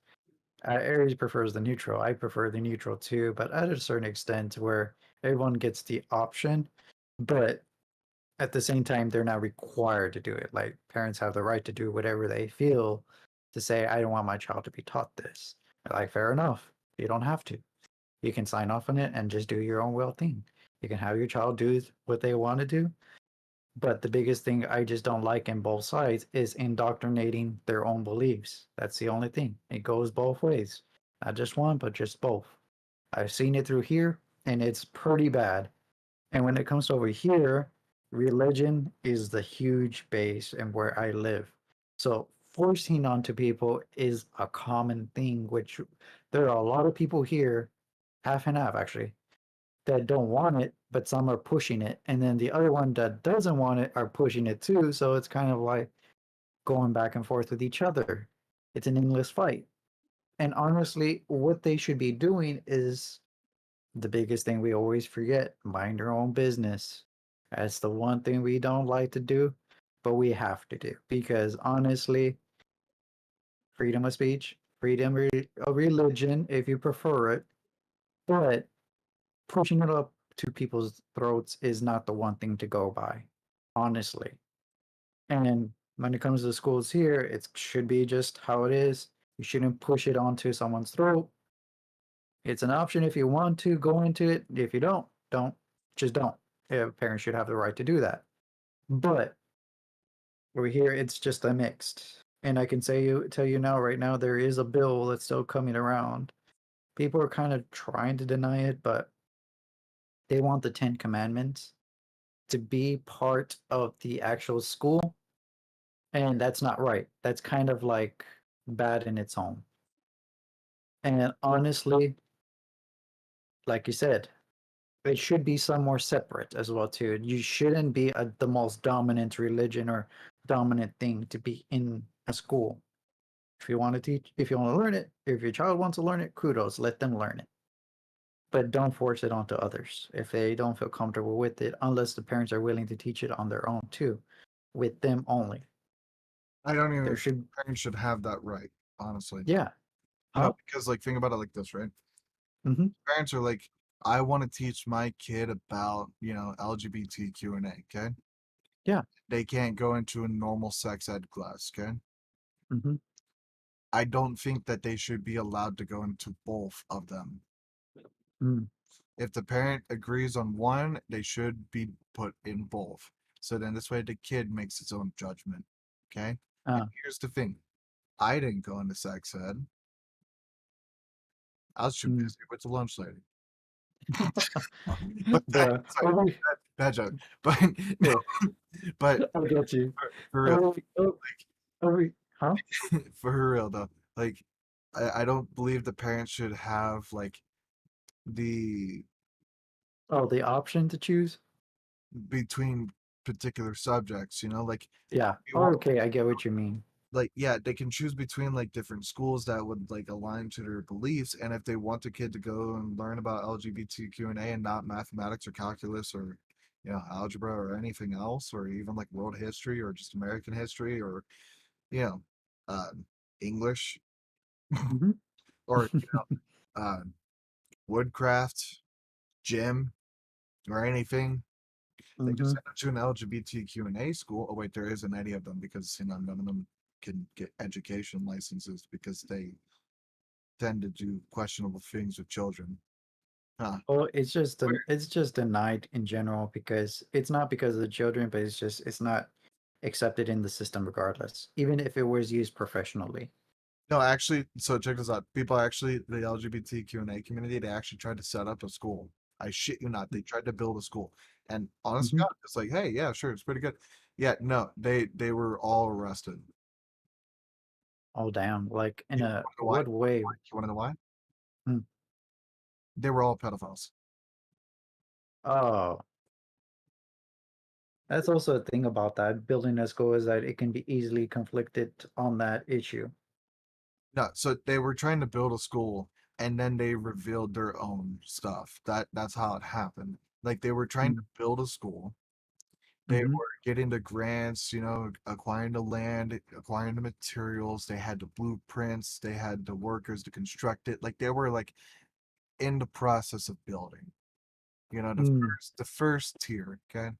Aries prefers the neutral. I prefer the neutral too, but at a certain extent where everyone gets the option, but at the same time, they're not required to do it. Like parents have the right to do whatever they feel to say, I don't want my child to be taught this. Like, fair enough. You don't have to. You can sign off on it and just do your own will thing. You can have your child do what they want to do. But the biggest thing I just don't like in both sides is indoctrinating their own beliefs. That's the only thing. It goes both ways. Not just one, but just both. I've seen it through here, and it's pretty bad. And when it comes over here, religion is the huge base and where I live. So forcing onto people is a common thing, which there are a lot of people here, half and half actually, that don't want it, but some are pushing it. And then the other one that doesn't want it are pushing it too. So it's kind of like going back and forth with each other. It's an endless fight. And honestly, what they should be doing is the biggest thing we always forget: mind your own business. That's the one thing we don't like to do, but we have to do because honestly, freedom of speech, freedom of religion, if you prefer it, but pushing it up to people's throats is not the one thing to go by, honestly. And when it comes to the schools here, it should be just how it is. You shouldn't push it onto someone's throat. It's an option if you want to go into it. If you don't, don't. Just don't. Yeah, parents should have the right to do that. But over here, it's just a mixed. And I can tell you now, right now, there is a bill that's still coming around. People are kind of trying to deny it, but they want the Ten Commandments to be part of the actual school, and that's not right. That's kind of like bad in its own. And honestly, like you said, it should be somewhere separate as well too. You shouldn't be the most dominant religion or dominant thing to be in a school. If you want to teach, if you want to learn it, if your child wants to learn it, kudos, let them learn it. But don't force it onto others if they don't feel comfortable with it, unless the parents are willing to teach it on their own too, with them only. I don't even There think should, parents should have that right, honestly. yeah, No, huh? because like think about it like this, right? Mm-hmm. Parents are like, I want to teach my kid about, LGBTQ and A, okay? Yeah. They can't go into a normal sex ed class, okay? Mm-hmm. I don't think that they should be allowed to go into both of them. Mm. If the parent agrees on one, they should be put in both. So then this way the kid makes its own judgment. Okay? And Uh, here's the thing. I didn't go into sex ed. I was too mm. busy with the lunch lady. But Bruh. sorry, Oh, wait. bad joke. But no, Yeah, but I get you. for real, Oh, oh, oh, wait. Huh? for real though, like I don't believe the parents should have like the Oh, the option to choose? between particular subjects, like Yeah. you Oh, want okay, I get what you mean. like yeah, they can choose between like different schools that would like align to their beliefs, and if they want the kid to go and learn about LGBTQ and A and not mathematics or calculus or algebra or anything else, or even like world history or just American history or you know, uh, English Hmm. or uh, woodcraft, gym, or anything. They just Hmm. send them to an LGBTQ&A school. Oh wait, there isn't any of them because none of them can get education licenses because they tend to do questionable things with children. Huh. Well, it's just denied in general because it's not because of the children, but it's not accepted in the system regardless, even if it was used professionally. No, actually, so check this out. People actually, the LGBTQ&A community, they actually tried to set up a school. I shit you not. They tried to build a school. And honest to Hmm. God, it's like, hey, yeah, sure, it's pretty good. Yeah, no, they were all arrested. Oh damn! Like in You a wanna know why? what way? You wanna know why? Hmm. They were all pedophiles. Oh, that's also a thing about that building a school is that it can be easily conflicted on that issue. No, so they were trying to build a school and then they revealed their own stuff. That's how it happened. Like they were trying to build a school. They Mm-hmm. were getting the grants, acquiring the land, acquiring the materials. They had the blueprints. They had the workers to construct it. Like they were like in the process of building. Mm. The first tier. Okay.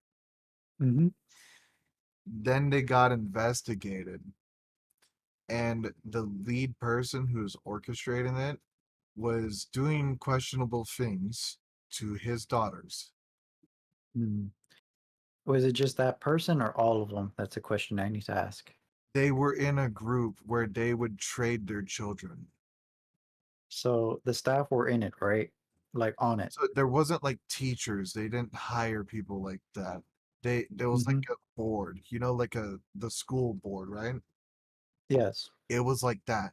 Mm-hmm. Then they got investigated, and the lead person who was orchestrating it was doing questionable things to his daughters. Mm. Was it just that person or all of them? That's a question I need to ask. They were in a group where they would trade their children. So the staff were in it, right? Like on it. So there wasn't like teachers. They didn't hire people like that. There was like Mm-hmm. a board, like the school board, right? Yes. It was like that.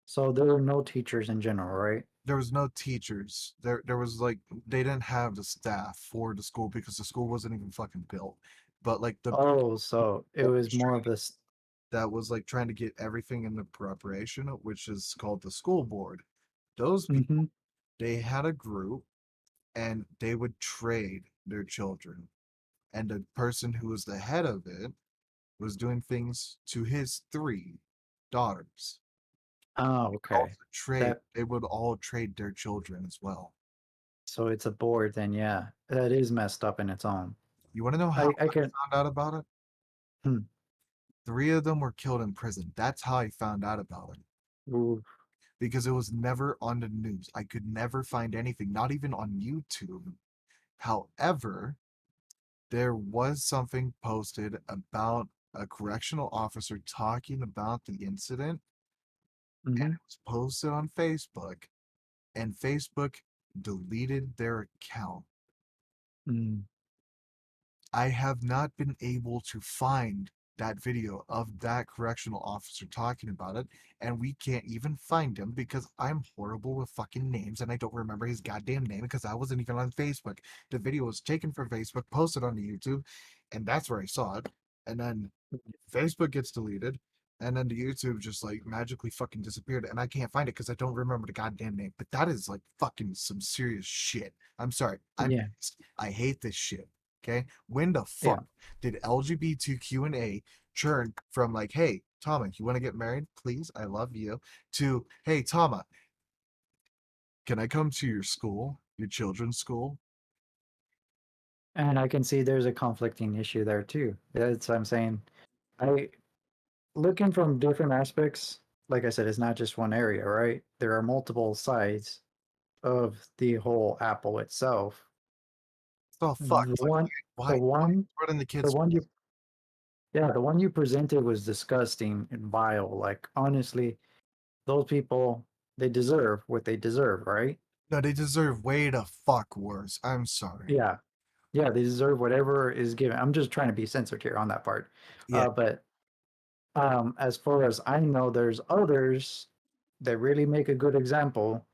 So there were no teachers in general, right? There was no teachers. There was like they didn't have the staff for the school because the school wasn't even fucking built. But like the Oh, so it was more of orchestrating this. that was like trying to get everything in the preparation, which is called the school board. Those Mm-hmm. people, they had a group and they would trade their children. And the person who was the head of it was doing things to his three daughters. Oh, okay. Also trade, That they would all trade their children as well. so it's a board then, yeah. That is messed up in its own. You want to know how I I can found out about it? hmm. Three of them were killed in prison. That's how I found out about it. Ooh. Because it was never on the news. I could never find anything, not even on YouTube. However, there was something posted about a correctional officer talking about the incident, and Mm-hmm. it was posted on Facebook, and Facebook deleted their account. Mm. I have not been able to find that video of that correctional officer talking about it, and we can't even find him because I'm horrible with fucking names and I don't remember his goddamn name because I wasn't even on Facebook. The video was taken from Facebook, posted on YouTube, and that's where I saw it. And then Facebook gets deleted, and then the YouTube just like magically fucking disappeared, and I can't find it because I don't remember the goddamn name. But that is like fucking some serious shit. I'm sorry. I'm Yeah. pissed. I hate this shit. Okay, when the Yeah. fuck did LGBTQ&A churn from like, hey, Tama, you want to get married? Please, I love you, to hey, Tama, can I come to your school, your children's school? And I can see there's a conflicting issue there too. That's what I'm saying. I looking from different aspects, like I said, it's not just one area, right? There are multiple sides of the whole apple itself. Oh fuck! The It's like one, the why one, running the the kids? one you, yeah, the one you presented was disgusting and vile. Like honestly, those people, they deserve what they deserve, right? No, they deserve way the fuck worse. I'm sorry. Yeah, yeah, they deserve whatever is given. I'm just trying to be censored here on that part. Yeah, But as far as I know, there's others that really make a good example,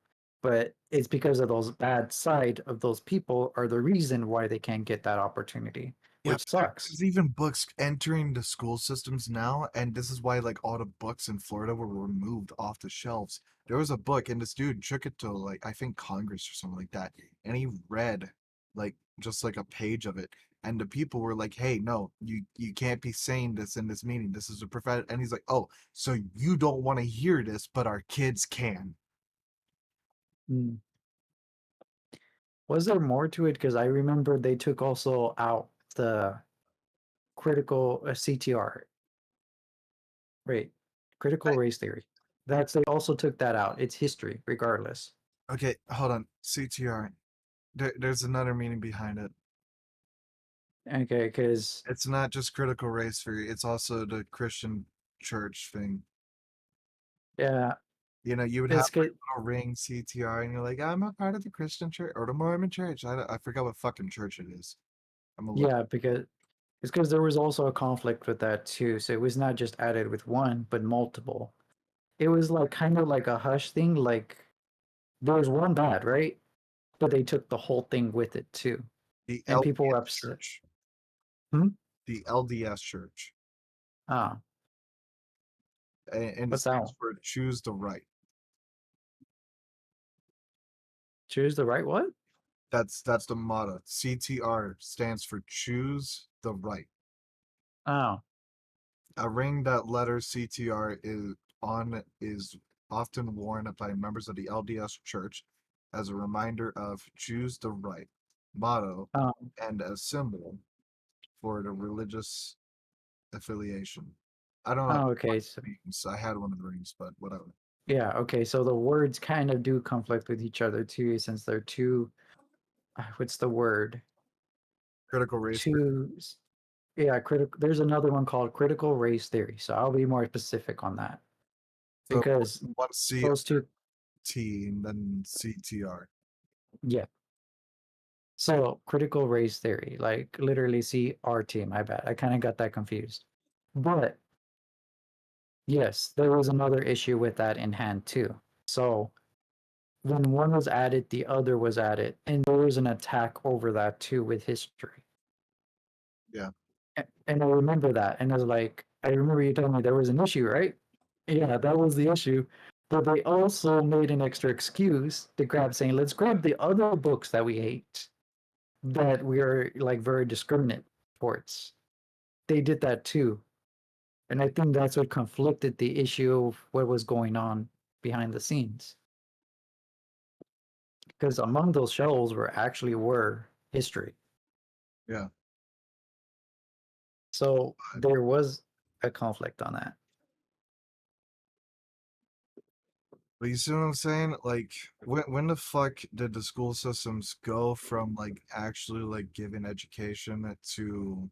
but it's because of those bad side of those people are the reason why they can't get that opportunity, yeah, which but sucks. there's even books entering the school systems now, and this is why like all the books in Florida were removed off the shelves. There was a book, and this dude took it to like I think Congress or something like that, and he read like just like a page of it. And the people were like, "Hey, no, you can't be saying this in this meeting. This is a prophet." And he's like, "Oh, so you don't want to hear this, but our kids can." Mm. Was there more to it? Because I remember they took also out the critical CTR. Wait, critical I, race theory. That's they also took that out. It's history, regardless. okay, hold on. CTR. There's another meaning behind it. Okay, because It's not just critical race theory. It's also the Christian church thing. yeah, You know, you would have it's like good. a little ring CTR, and you're like, "I'm a part of the Christian church or the Mormon church." I forgot what fucking church it is. I'm gonna look. Yeah, because it's because there was also a conflict with that too. So it was not just added with one, but multiple. It was like kind of like a hush thing. Like there was one bad, right? But they took the whole thing with it too, The and people were LDS upset. church. Hmm? The LDS church. Ah, And it what's that stands one? for choose the right. Choose the right what? That's the motto. CTR stands for choose the right. Oh, A ring that letters CTR is often worn by members of the LDS Church as a reminder of choose the right motto um, and a symbol for the religious affiliation. I don't know oh, what okay. So it means. I had one of the rings, but whatever. yeah, okay. So the words kind of do conflict with each other too, since they're two. What's the word? Critical race theory. Two. Yeah, critical. There's another one called critical race theory. So I'll be more specific on that So because one C those two. T and then CTR. Yeah. So critical race theory, like literally CRT. My bad. I kind of got that confused. But yes, there was another issue with that in hand too. So when one was added, the other was added, and there was an attack over that too with history. Yeah. And I remember that, and I was like, I remember you telling me there was an issue, right? Yeah, that was the issue. But they also made an extra excuse to grab, saying, let's grab the other books that we hate, that we are like very discriminate towards. They did that too. And I think that's what conflicted the issue of what was going on behind the scenes. Because among those shells were history. Yeah. So there was a conflict on that. But you see what I'm saying? Like, when the fuck did the school systems go from like actually like giving education to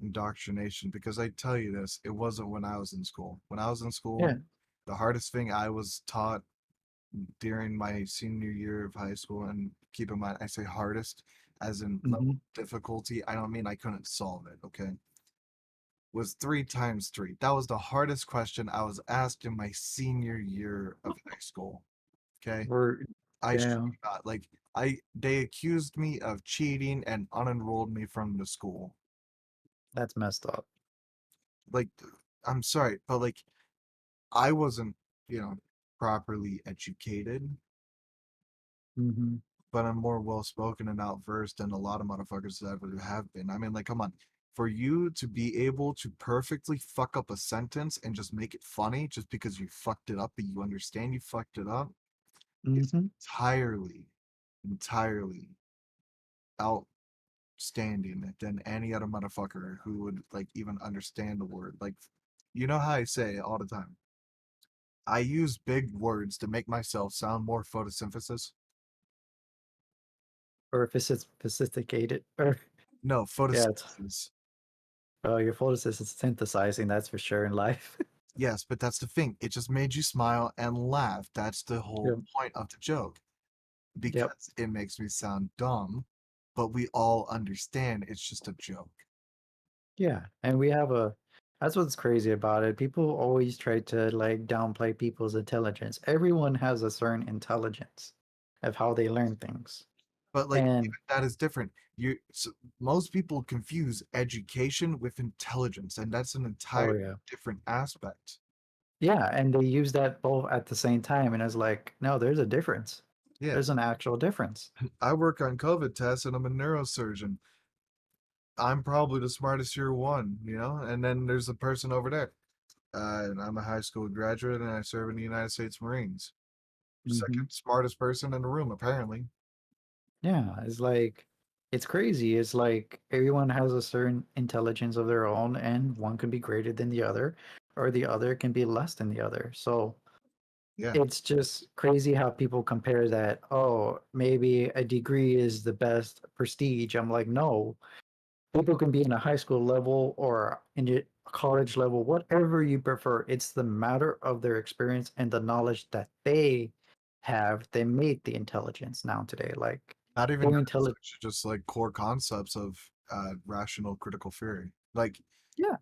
indoctrination? Because I tell you this, it wasn't when I was in school. When I was in Yeah. school, the hardest thing I was taught during my senior year of high school, and keep in mind, I say hardest as in level Mm-hmm. of difficulty. I don't mean I couldn't solve it, okay? Was 3 times 3. That was the hardest question I was asked in my senior year of high school. Okay. We're I shit yeah, you not. Like they accused me of cheating and unenrolled me from the school. that's messed up. Like I'm sorry, but like I wasn't, you know, properly educated, Mm-hmm. but I'm more well spoken and out versed than a lot of motherfuckers ever have been. I mean, like, come on. For you to be able to perfectly fuck up a sentence and just make it funny just because you fucked it up, but you understand you fucked it up, is Mm-hmm. entirely outstanding than any other motherfucker who would like even understand the word. Like, you know how I say it all the time. I use big words to make myself sound more photosynthesis. Or if it's sophisticated, or No, yeah, it's photosynthesis. your photosynthesis is synthesizing. That's for sure in life. Yes, but that's the thing. It just made you smile and laugh. That's the whole Yep. point of the joke. Yep. Because it makes me sound dumb, but we all understand it's just a joke. Yeah, and we have a. That's what's crazy about it. People always try to like downplay people's intelligence. Everyone has a certain intelligence of how they learn things, But like and even that is different. Most people confuse education with intelligence, and that's an oh entirely yeah, different aspect. yeah, and they use that both at the same time, and it's like, no, there's a difference. Yeah, There's an actual difference. I work on COVID tests and I'm a neurosurgeon. I'm probably the smartest year one, you know? And then there's the person over there. And I'm a high school graduate and I serve in the United States Marines. Second Hmm. smartest person in the room, apparently. Yeah, it's like it's crazy. It's like everyone has a certain intelligence of their own, and one can be greater than the other, or the other can be less than the other. So Yeah. it's just crazy how people compare that. Oh, maybe a degree is the best prestige. I'm like, no, people can be in a high school level or in a college level, whatever you prefer. It's the matter of their experience and the knowledge that they have. They made the intelligence now today. Like Not even their knowledge, intelligence. just like core concepts of rational critical theory. Like, Yeah.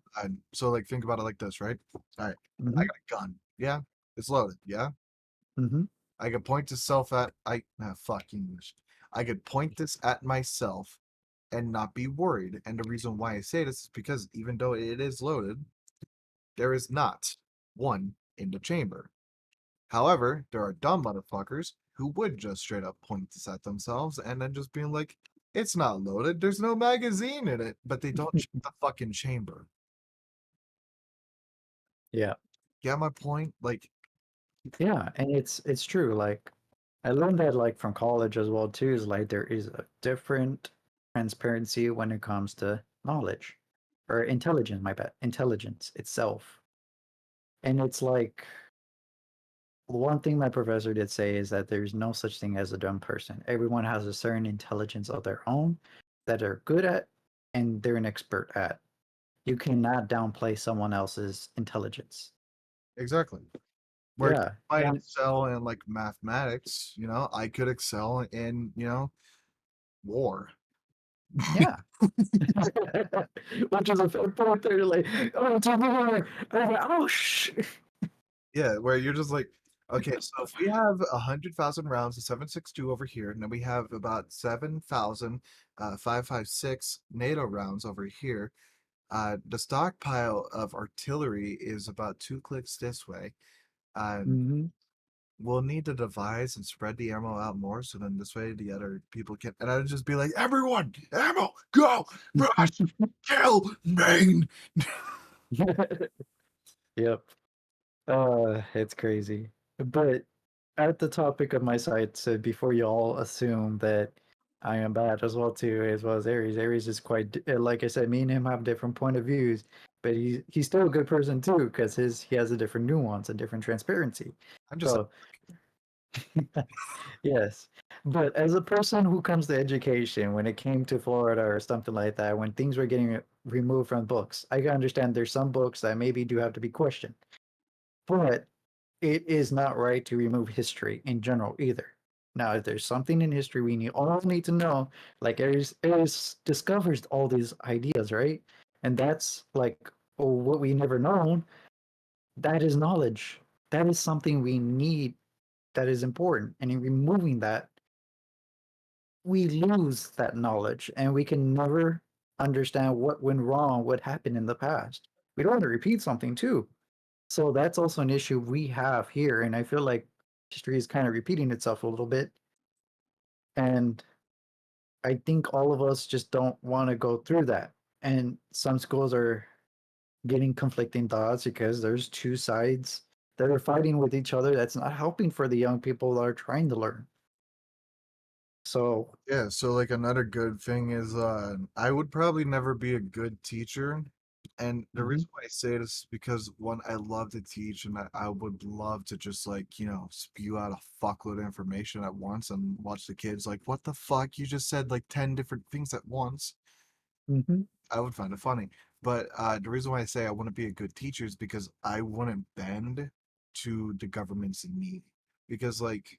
so like think about it like this, right? All right, I Hmm. got a gun. Yeah, it's loaded. Yeah, Hmm. I could point this self at fuck English. I could point this at myself and not be worried. And the reason why I say this is because even though it is loaded, there is not one in the chamber. However, there are dumb motherfuckers who would just straight up point this at themselves and then just being like, it's not loaded, there's no magazine in it, but they don't check the fucking chamber. Yeah. Get my point? Like, Yeah. And it's true. Like I learned that like from college as well too, is like there is a different transparency when it comes to knowledge or intelligence, my bad, intelligence itself. And it's like one thing my professor did say is that there's no such thing as a dumb person. Everyone has a certain intelligence of their own that they're good at and they're an expert at. You cannot downplay someone else's intelligence. exactly. Where you Yeah. might And excel in like mathematics, I could excel in, war. yeah. Which is a fair point there. Like, oh, it's over there. Oh, Yeah, where you're just like, okay, so if we have 100,000 rounds of 7.62 over here, and then we have about 7,000 5.56 NATO rounds over here, the stockpile of artillery is about 2 clicks this way. Hmm. We'll need to devise and spread the ammo out more, so then this way the other people can. And I'd just be like, everyone, ammo, go, rush, kill, main. Yep. It's crazy. But at the topic of my site, so before you all assume that I am bad as well as Aries. Aries is quite like I said, me and him have different point of views, but he's still a good person too because he has a different nuance and different transparency. I'm just So yes, but as a person who comes to education, when it came to Florida or something like that, when things were getting removed from books, I can understand there's some books that maybe do have to be questioned, but it is not right to remove history in general either. Now, if there's something in history we all need to know, like Aries discovers all these ideas, right? And that's like what we never known. That is knowledge. That is something we need. That is important. And in removing that, we lose that knowledge, and we can never understand what went wrong, what happened in the past. We don't want to repeat something too. So that's also an issue we have here, and I feel like history is kind of repeating itself a little bit. And I think all of us just don't want to go through that. And some schools are getting conflicting thoughts because there's two sides that are fighting with each other. That's not helping for the young people that are trying to learn. So, Yeah, so like another good thing is I would probably never be a good teacher. And the mhm, reason why I say this is because one, I love to teach and I would love to just like, spew out a fuckload of information at once and watch the kids like, what the fuck? You just said like 10 different things at once. mhm, I would find it funny. But the reason why I say I wouldn't be a good teacher is because I wouldn't bend to the government's need. Because like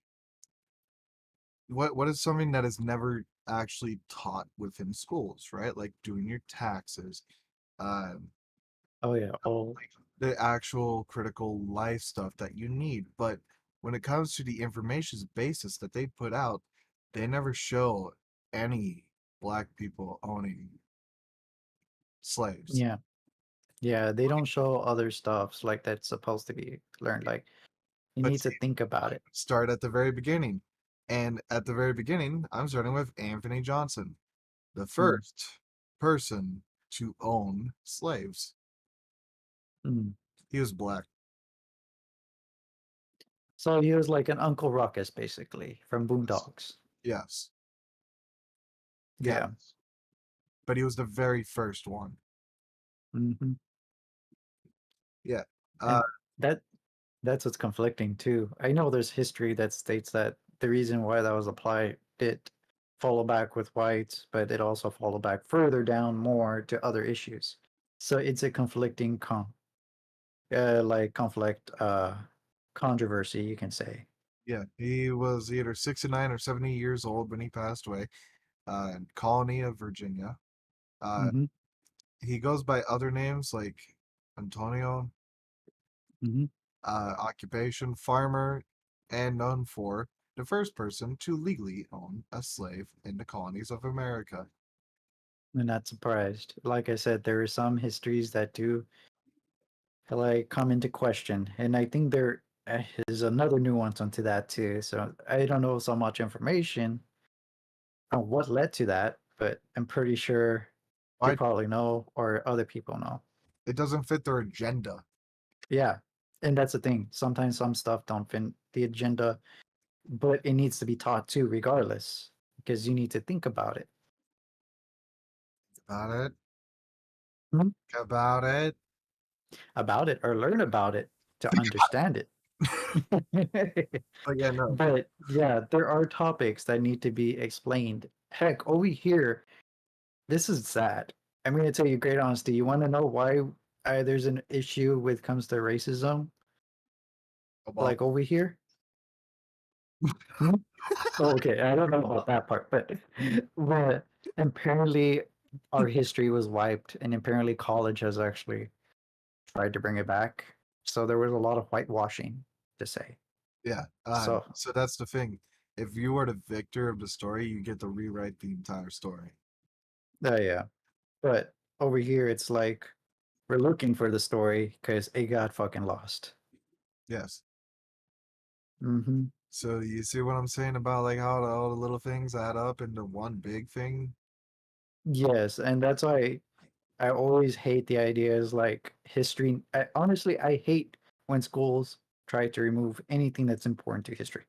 what is something that is never actually taught within schools, right? Like doing your taxes, um, oh yeah, oh like the actual critical life stuff that you need. But when it comes to the information basis that they put out, they never show any black people owning slaves. yeah, yeah. They don't show other stuffs like that's supposed to be learned. Like you But need to see, think about it. start at the very beginning. And at the very beginning, I'm starting with Anthony Johnson, the Mm, first person to own slaves. mm. He was black. So he was like an Uncle Ruckus, basically, from Boondocks. Yes. Yes. Yeah. But he was the very first one. Hmm. Yeah. Uh, And that that's what's conflicting too. I know there's history that states that the reason why that was applied did follow back with whites, but it also followed back further down more to other issues. So it's a conflicting conflict controversy, you can say. yeah. He was either 69 or 70 years old when he passed away. Colony of Virginia. Uh, Hmm. he goes by other names like Antonio, Hmm. occupation farmer, and known for the first person to legally own a slave in the colonies of America. I'm not surprised. Like I said, there are some histories that do like come into question, and I think there is another nuance onto that too. So I don't know so much information on what led to that, but I'm pretty sure you Why probably know or other people know. it doesn't fit their agenda. Yeah, and that's the thing. Sometimes some stuff don't fit the agenda, but it needs to be taught too, regardless, because you need to think about it. About it. Mhm. About it. About it or learn about it to understand it. But yeah, no. But yeah, there are topics that need to be explained. Heck, over here, this is sad. I'm going to tell you great honesty. You want to know why there's an issue with comes to racism? Obama. Like over here? Hmm? Oh, okay, I don't know about that part, but apparently our history was wiped, and apparently college has actually tried to bring it back. So there was a lot of whitewashing to say. Yeah. So, So that's the thing. If you were the victor of the story, you get to rewrite the entire story. yeah. But over here, it's like we're looking for the story because it got fucking lost. Yes. Hmm. So you see what I'm saying about like how all the little things add up into one big thing? Yes, and that's why I always hate the ideas like history. Honestly, I hate when schools try to remove anything that's important to history.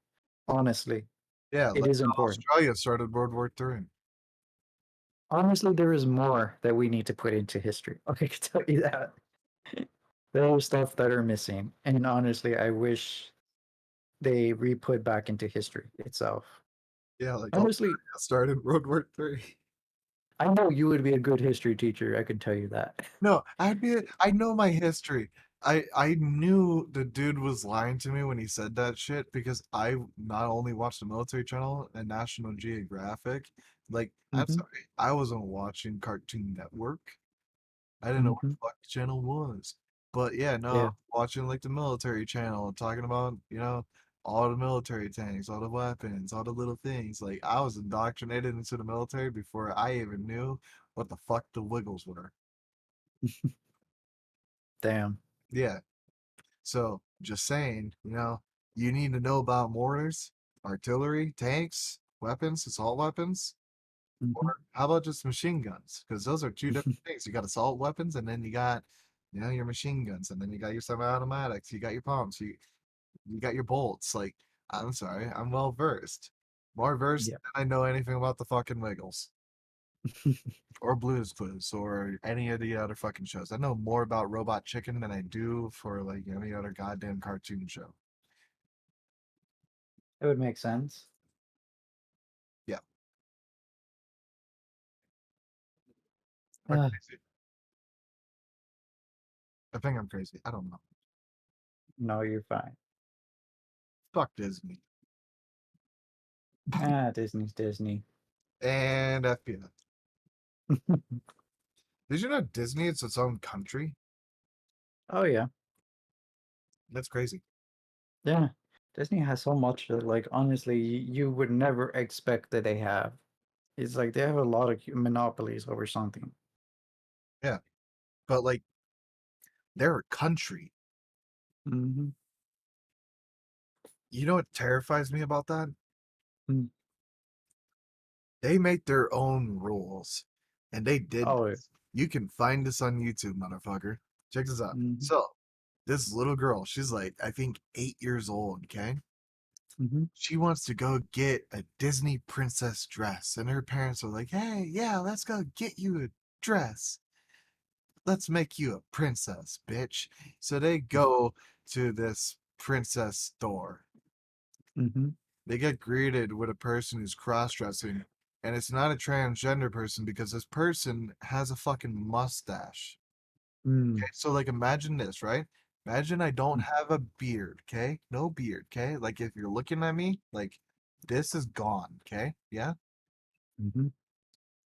Honestly, Yeah, it like is how important. Australia started World War III. Honestly, there is more that we need to put into history. I can tell you that. There are stuff that are missing, and honestly, I wish they re-put back into history itself. Yeah, like Australia Honestly, started World War III. I know you would be a good history teacher. I can tell you that. No, I know my history. I knew the dude was lying to me when he said that shit because I not only watched the military channel and National Geographic, like I'm Hmm. sorry, I wasn't watching Cartoon Network. I didn't know what Hmm. the fuck the channel was. But yeah, no, I Yeah. was watching like the military channel, talking about, all the military tanks, all the weapons, all the little things. Like I was indoctrinated into the military before I even knew what the fuck the Wiggles were. Damn. Yeah. So just saying, you need to know about mortars, artillery, tanks, weapons, assault weapons. Hmm. Or how about just machine guns? Because those are two different things. You got assault weapons, and then you got, your machine guns, and then you got your semi-automatics. You got your pumps. You got your bolts. Like, I'm sorry, I'm well versed, more versed Yeah. than I know anything about the fucking Wiggles or Blues Clues or any of the other fucking shows. I know more about Robot Chicken than I do for like any other goddamn cartoon show. It would make sense. Yeah, am I Uh, crazy? I think I'm crazy. I don't know. no, you're fine. Fuck Disney Disney's Disney. and FBI. Did you know Disney is its own country? Oh yeah, That's crazy. yeah. Disney has so much that, like, honestly, you would never expect that they have. It's like they have a lot of monopolies over something. Yeah, but like they're a country. Hmm. You know what terrifies me about that? Mm. They make their own rules, and they did Oh, yeah. this. You can find this on YouTube, motherfucker. Check this out. Mhm. So, this little girl, she's like, I think 8 years old, okay? Mhm. She wants to go get a Disney princess dress, and her parents are like, hey, yeah, let's go get you a dress. Let's make you a princess, bitch. So they go to this princess store. Mhm. They get greeted with a person who's cross dressing, and it's not a transgender person because this person has a fucking mustache. Mm. Okay, so like imagine this, right? Imagine I don't Mm. have a beard, okay? No beard, okay? Like if you're looking at me, like this is gone, okay? Yeah, Mhm.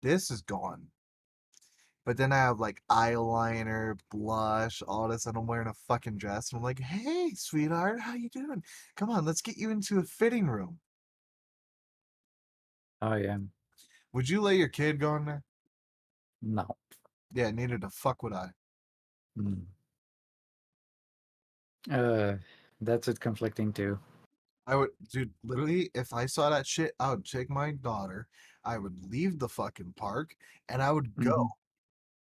this is gone. But then I have like eyeliner, blush, all this, and I'm wearing a fucking dress. And I'm like, hey, sweetheart, how you doing? Come on, let's get you into a fitting room. Oh, yeah. Would you let your kid go in there? No. Yeah, neither the fuck would I. Mm. Uh, that's it conflicting too. I would, dude, literally, if I saw that shit, I would take my daughter, I would leave the fucking park, and I would go Mhm.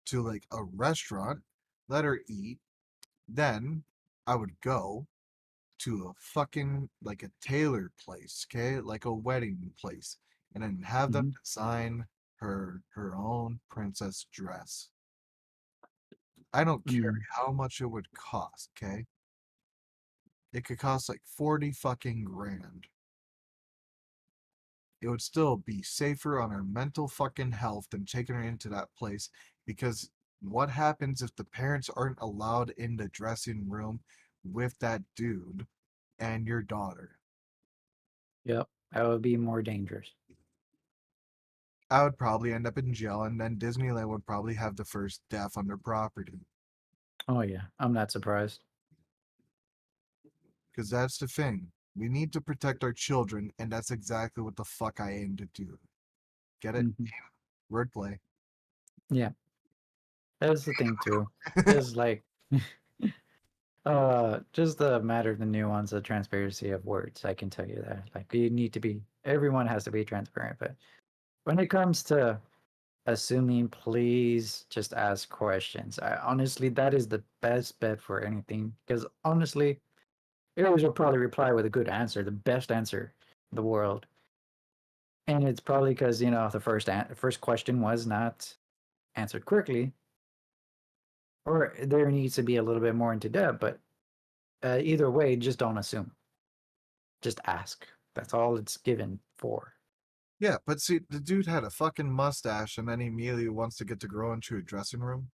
to like a restaurant, let her eat. Then I would go to a fucking like a tailor place, okay? Like a wedding place, and then have them Mhm. design her own princess dress. I don't care Mm. how much it would cost, okay? It could cost like 40 fucking grand. It would still be safer on her mental fucking health than taking her into that place because what happens if the parents aren't allowed in the dressing room with that dude and your daughter? Yep. That would be more dangerous. I would probably end up in jail, and then Disneyland would probably have the first death on their property. Oh, yeah. I'm not surprised. Because that's the thing. We need to protect our children, and that's exactly what the fuck I aim to do. Get it? Mhm. Wordplay. Yeah. That's the thing too. Is like just the matter of the nuance of transparency of words. I can tell you that. Like you need to be everyone has to be transparent, but when it comes to assuming, please just ask questions. Honestly, that is the best bet for anything. Because honestly, Aries will probably reply with a good answer, the best answer in the world. And it's probably because, the first question was not answered quickly, or there needs to be a little bit more into depth. But either way, just don't assume. Just ask. That's all it's given for. Yeah, but see, the dude had a fucking mustache, and then he immediately wants to get to grow into a dressing room.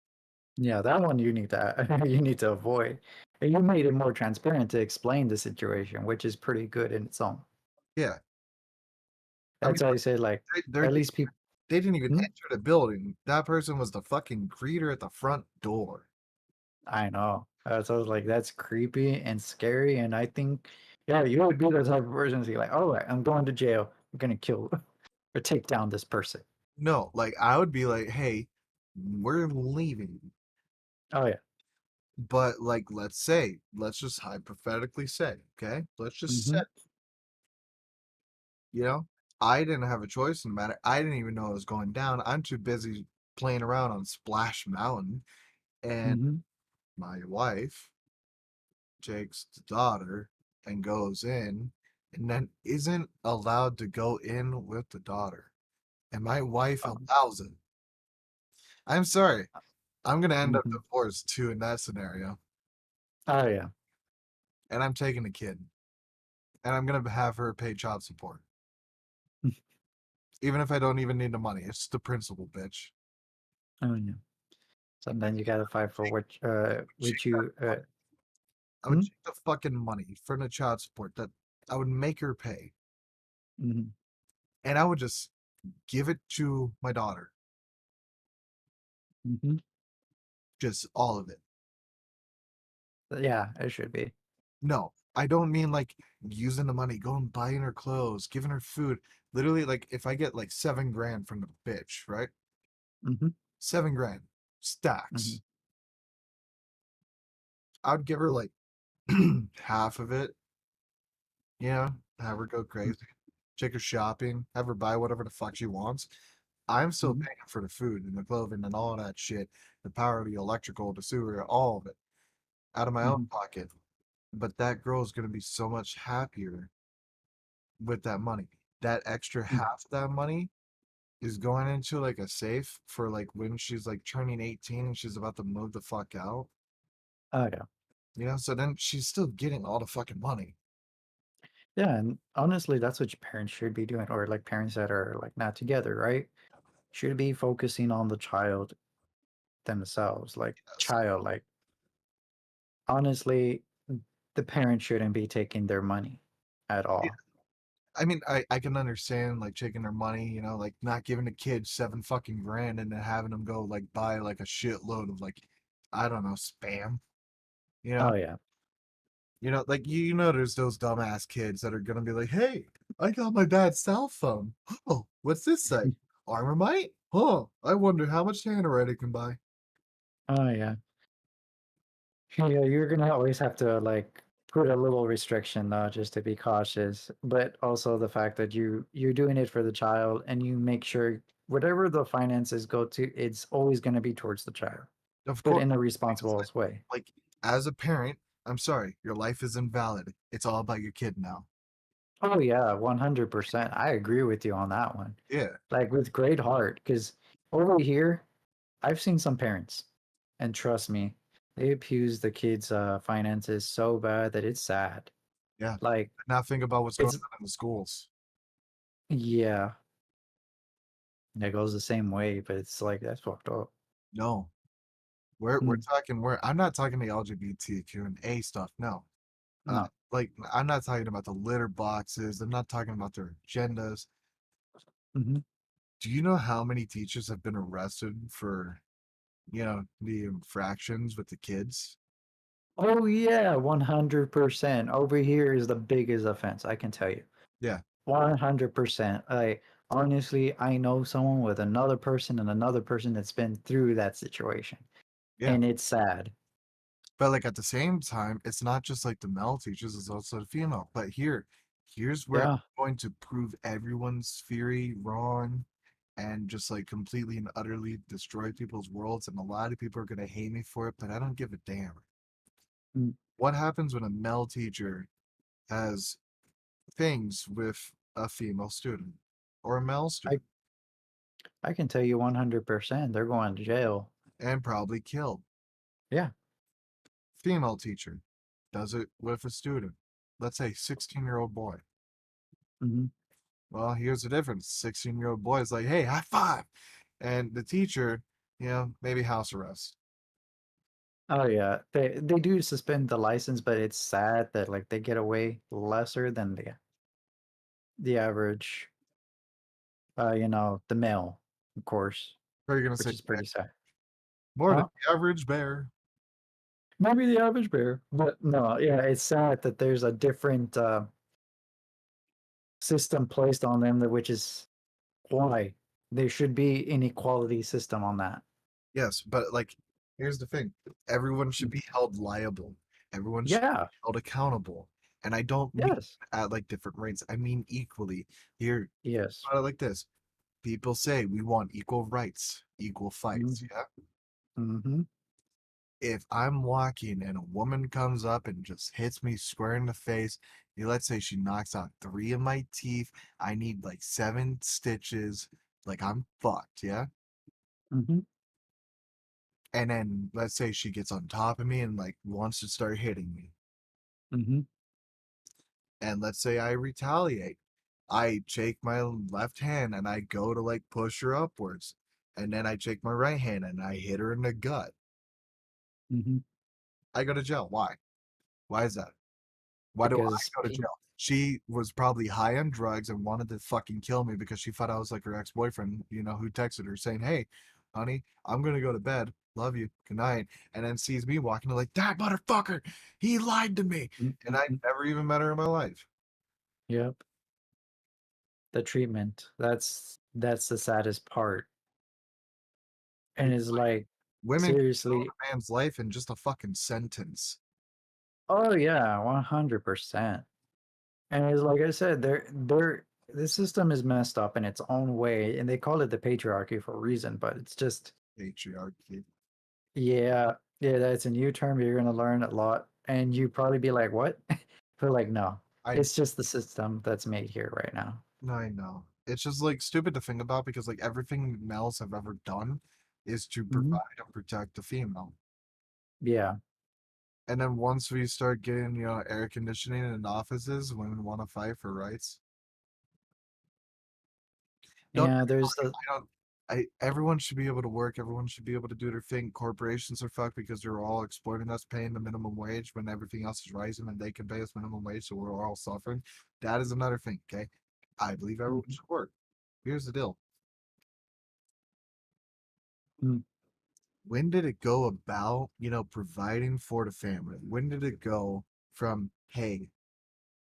Yeah, that one you need to you need to avoid. And you made it more transparent to explain the situation, which is pretty good in its own. Yeah, I mean, That's why I say like they're at least people. they didn't even Hmm? enter the building. That person was the fucking greeter at the front door. I know. So I was like, that's creepy and scary. And I think, yeah, you would be the type of person to be like, oh, I'm going to jail. I'm gonna kill or take down this person. No, like I would be like, hey, we're leaving. Oh yeah. But like, let's just hypothetically say, okay, let's just say, Mm-hmm. you know, I didn't have a choice in the matter. I didn't even know it was going down. I'm too busy playing around on Splash Mountain, and Mm-hmm. my wife takes the daughter and goes in, and then isn't allowed to go in with the daughter, and my wife allows it. I'm sorry. I'm gonna end up Mm-hmm. divorced too in that scenario, Oh yeah. and I'm taking a kid, and I'm gonna have her pay child support. Even if I don't even need the money. It's the principle, bitch. Oh yeah. Sometimes you gotta fight for Take which that you money. I would hmm? take the fucking money from the child support that I would make her pay, Mm-hmm. and I would just give it to my daughter. Mm-hmm. Just all of it. Yeah, it should be. No, I don't mean like using the money, going buying her clothes, giving her food. Literally, like if I get like 7 grand from the bitch, right? Mm-hmm. 7 grand Mm-hmm. stacks. I would give her like half of it, you know, have her go crazy. take her shopping, have her buy whatever the fuck she wants. I'm still Mhm, paying for the food and the clothing and all that shit, the power, the electrical, the sewer, all of it out of my own mhm, pocket. But that girl's gonna be so much happier with that money. That extra mhm. half of that money is going into like a safe for like when she's like turning 18 and she's about to move the fuck out. Oh yeah, So then she's still getting all the fucking money. yeah, and honestly, that's what your parents should be doing, or like parents that are like not together, right? Should be focusing on the child themselves, like Yes. child, like honestly, the parent shouldn't be taking their money at Yeah. all. I mean, I can understand like taking their money, like not giving a kid 7 fucking grand and then having them go like buy like a shitload of like, I don't know, spam. You know, Oh yeah. like there's those dumbass kids that are gonna be like, "Hey, I got my dad's cell phone. Oh, what's this say? Armormite? Oh, I wonder how much Tannerite it can buy." Oh yeah. Yeah, you're gonna always have to like put a little restriction though, just to be cautious. But also the fact that you're doing it for the child and you make sure whatever the finances go to, it's always gonna be towards the child, Of but course, in a because, responsible way. like as a parent, I'm sorry, your life is invalid. It's all about your kid now. Oh yeah, 100%. I agree with you on that one. Yeah, Like with great heart, because over here, I've seen some parents, and trust me, they abuse the kids' finances so bad that it's sad. yeah. Like Now think about what's going it's on in the schools. yeah, it goes the same way, but it's like that's fucked up. No, we're Mm, talking. I'm not talking the LGBTQ and A stuff. No, uh, no. like I'm not talking about the litter boxes. I'm not talking about their agendas. Hmm. Do you know how many teachers have been arrested for, the infractions with the kids? Oh yeah, 100%. Over here is the biggest offense, I can tell you. Yeah, 100%. Like honestly, I know someone with another person and another person that's been through that situation, yeah. and it's sad. But like at the same time, it's not just like the male teachers, it's also the female. But here's where I'm Yeah. going to prove everyone's theory wrong and just like completely and utterly destroy people's worlds. And a lot of people are gonna hate me for it, but I don't give a damn. Mm, What happens when a male teacher has things with a female student or a male I student I can tell you 100% they're going to jail. and probably killed? Yeah. Female teacher does it with a student, let's say 16-year-old boy. Hmm. Well, here's the difference. 16-year-old boy is like, hey, high five. And the teacher, maybe house arrest. Oh yeah. They do suspend the license, but it's sad that like they get away lesser than the average the male, of course, Or you're going to which say, is pretty sad. more than Huh? the average bear. Maybe the average bear. But no, yeah, it's sad that there's a different system placed on them that which is why there should be an equality system on that. Yes, but like, here's the thing. Everyone should Mm. be held liable. Everyone should be Yeah. held accountable. And I don't mean Yes. at like different rates. I mean equally. Here, Yes. I like this. People say we want equal rights, equal fights. Mm-hmm. Yeah. Mm-hmm. If I'm walking and a woman comes up and just hits me square in the face, let's say she knocks out 3 of my teeth, I need like 7 stitches, like I'm fucked, yeah? Mm-hmm. And then let's say she gets on top of me and like wants to start hitting me. Mm-hmm. And let's say I retaliate. I take my left hand and I go to like push her upwards. And then I take my right hand and I hit her in the gut. Mm-hmm. I go to jail. Why? Why is that? Why do I Because go to jail? She was probably high on drugs and wanted to fucking kill me because she thought I was like her ex-boyfriend, who texted her saying, "Hey, honey, I'm gonna go to bed. Love you. Good night." And then sees me walking like that motherfucker. He lied to me. And I mm-hmm. never even met her in my life. Yep, the treatment. That's the saddest part. And Because it's like women can ruin seriously, a man's life in just a fucking sentence. oh yeah, 100%. And it's like I said, they're this system is messed up in its own way, and they call it the patriarchy for a reason, but it's just Patriarchy. yeah, yeah, that's a new term you're gonna learn a lot, and you probably be like, "What?" But like, no, I it's just the system that's made here right now. I know. It's just like stupid to think about because like everything males have ever done is to Hmm. provide and protect the female. Yeah, And then once we start getting, air conditioning in offices, women want to fight for rights. Don't yeah. get me wrong, There's the I don't everyone should be able to work, everyone should be able to do their thing. Corporations are fucked because they're all exploiting us, paying the minimum wage when everything else is rising and they can pay us minimum wage, so we're all suffering. That is another thing, okay? I believe everyone Mhm. should work. Here's the deal. Mm. When did it go about, providing for the family? When did it go from, hey,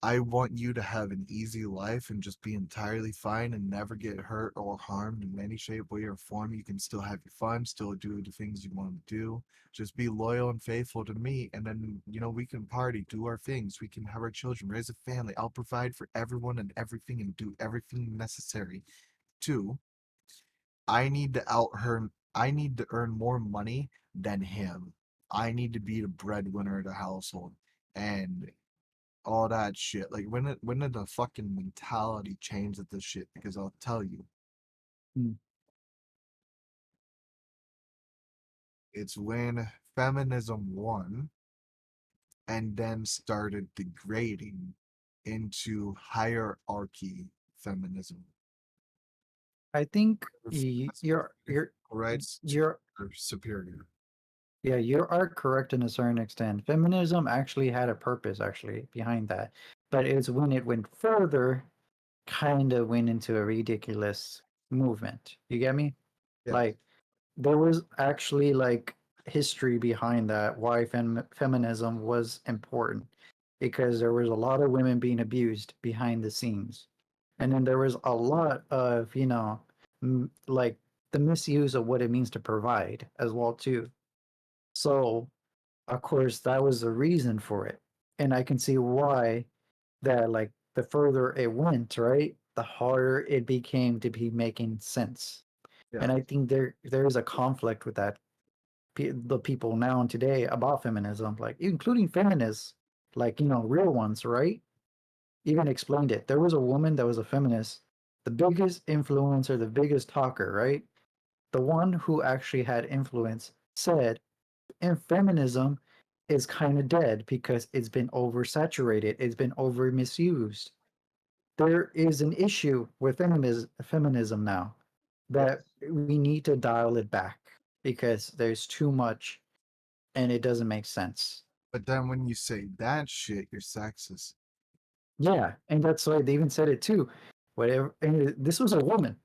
I want you to have an easy life and just be entirely fine and never get hurt or harmed in any shape, way, or form. You can still have your fun, still do the things you want to do. Just be loyal and faithful to me. And then, we can party, do our things. We can have our children, raise a family. I'll provide for everyone and everything and do everything necessary. Two, I need to earn more money than him. I need to be the breadwinner of the household. And all that shit. Like when did the fucking mentality change with this shit? Because I'll tell you, Mm. it's when feminism won and then started degrading into hierarchy feminism. I think Where feminism was giving you're equal rights to you're her superior. yeah, you are correct in a certain extent. Feminism actually had a purpose actually behind that, but it's when it went further, kind of went into a ridiculous movement. You get me? Yeah, Like there was actually like history behind that why feminism was important because there was a lot of women being abused behind the scenes, and then there was a lot of like the misuse of what it means to provide as well too. So of course that was the reason for it, and I can see why that like the further it went, right, the harder it became to be making sense. yeah, And I think there is a conflict with that the people now and today about feminism, like including feminists, like real ones, right? Even explained it. There was a woman that was a feminist, the biggest influencer, the biggest talker, right? The one who actually had influence said, and feminism is kind of dead because it's been oversaturated, it's been over misused. There is an issue with feminism now that yes. we need to dial it back because there's too much and it doesn't make sense. But then when you say that shit, you're sexist. Yeah, and that's why they even said it too. Whatever, and this was a woman,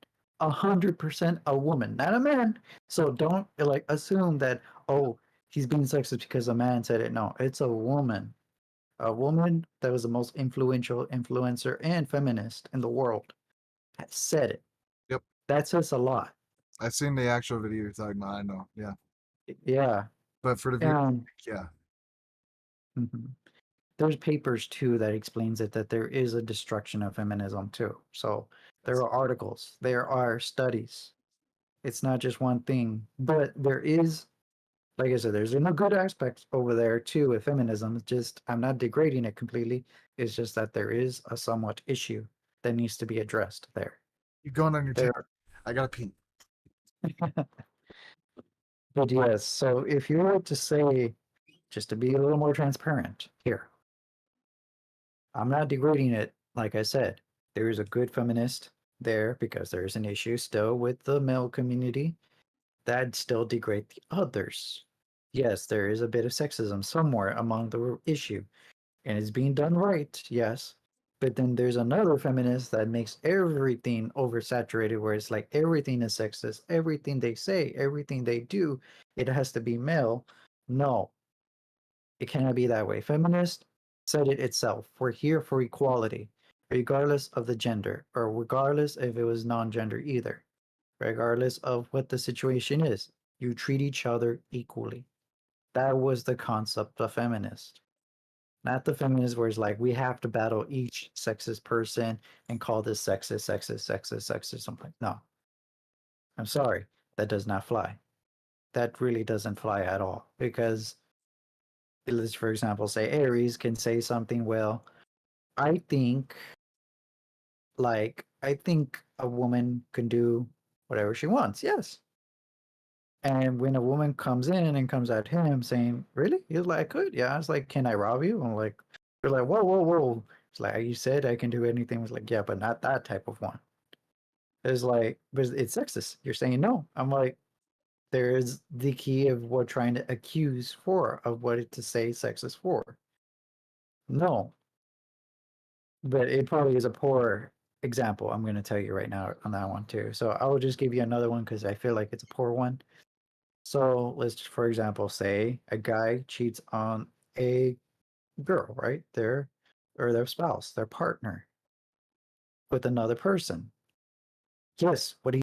100% a woman, not a man. So don't like assume that oh he's being sexist because a man said it. No, it's a woman that was the most influential influencer and feminist in the world that said it. Yep. That says a lot. I've seen the actual video you're talking about. I know. Yeah. Yeah, But for the viewer, and yeah. mhm. There's papers too that explains it that there is a destruction of feminism too. So there That's are articles, there are studies. It's not just one thing, but there is, like I said, there's no good aspects over there too with feminism. It's just I'm not degrading it completely. It's just that there is a somewhat issue that needs to be addressed there. you going on your tangent. There, I gotta pee. but yes. So if you were to say, just to be a little more transparent here, I'm not degrading it. Like I said, there is a good feminist there because there's an issue still with the male community that still degrade the others. Yes, there is a bit of sexism somewhere among the issue, and it's being done right, yes. But then there's another feminist that makes everything oversaturated, where it's like everything is sexist, everything they say, everything they do, it has to be male. No, it cannot be that way. Feminist said it itself. We're here for equality, regardless of the gender, or regardless if it was non gender either, regardless of what the situation is. You treat each other equally. That was the concept of feminist. Not the feminists where it's like we have to battle each sexist person and call this sexist, sexist, sexist, sexist, something. No, I'm sorry, that does not fly. That really doesn't fly at all because let's, for example, say Aries can say something. Well, I think, I think a woman can do whatever she wants. Yes. And when a woman comes in and comes at him saying, "Really?" He's like, "Good, yeah." I was like, "Can I rob you?" I'm like, "You're like, whoa, whoa, whoa." It's like, "You said I can do anything." I was like, "Yeah, but not that type of one." It's like, but it's sexist. You're saying no. I'm like, there is the key of what trying to accuse for of what it to say sexist for. No, but it probably is a poor example. I'm going to tell you right now on that one too. So I will just give you another one because I feel like it's a poor one. So let's, for example, say a guy cheats on a girl, right? Or their spouse, their partner with another person. Yes, what do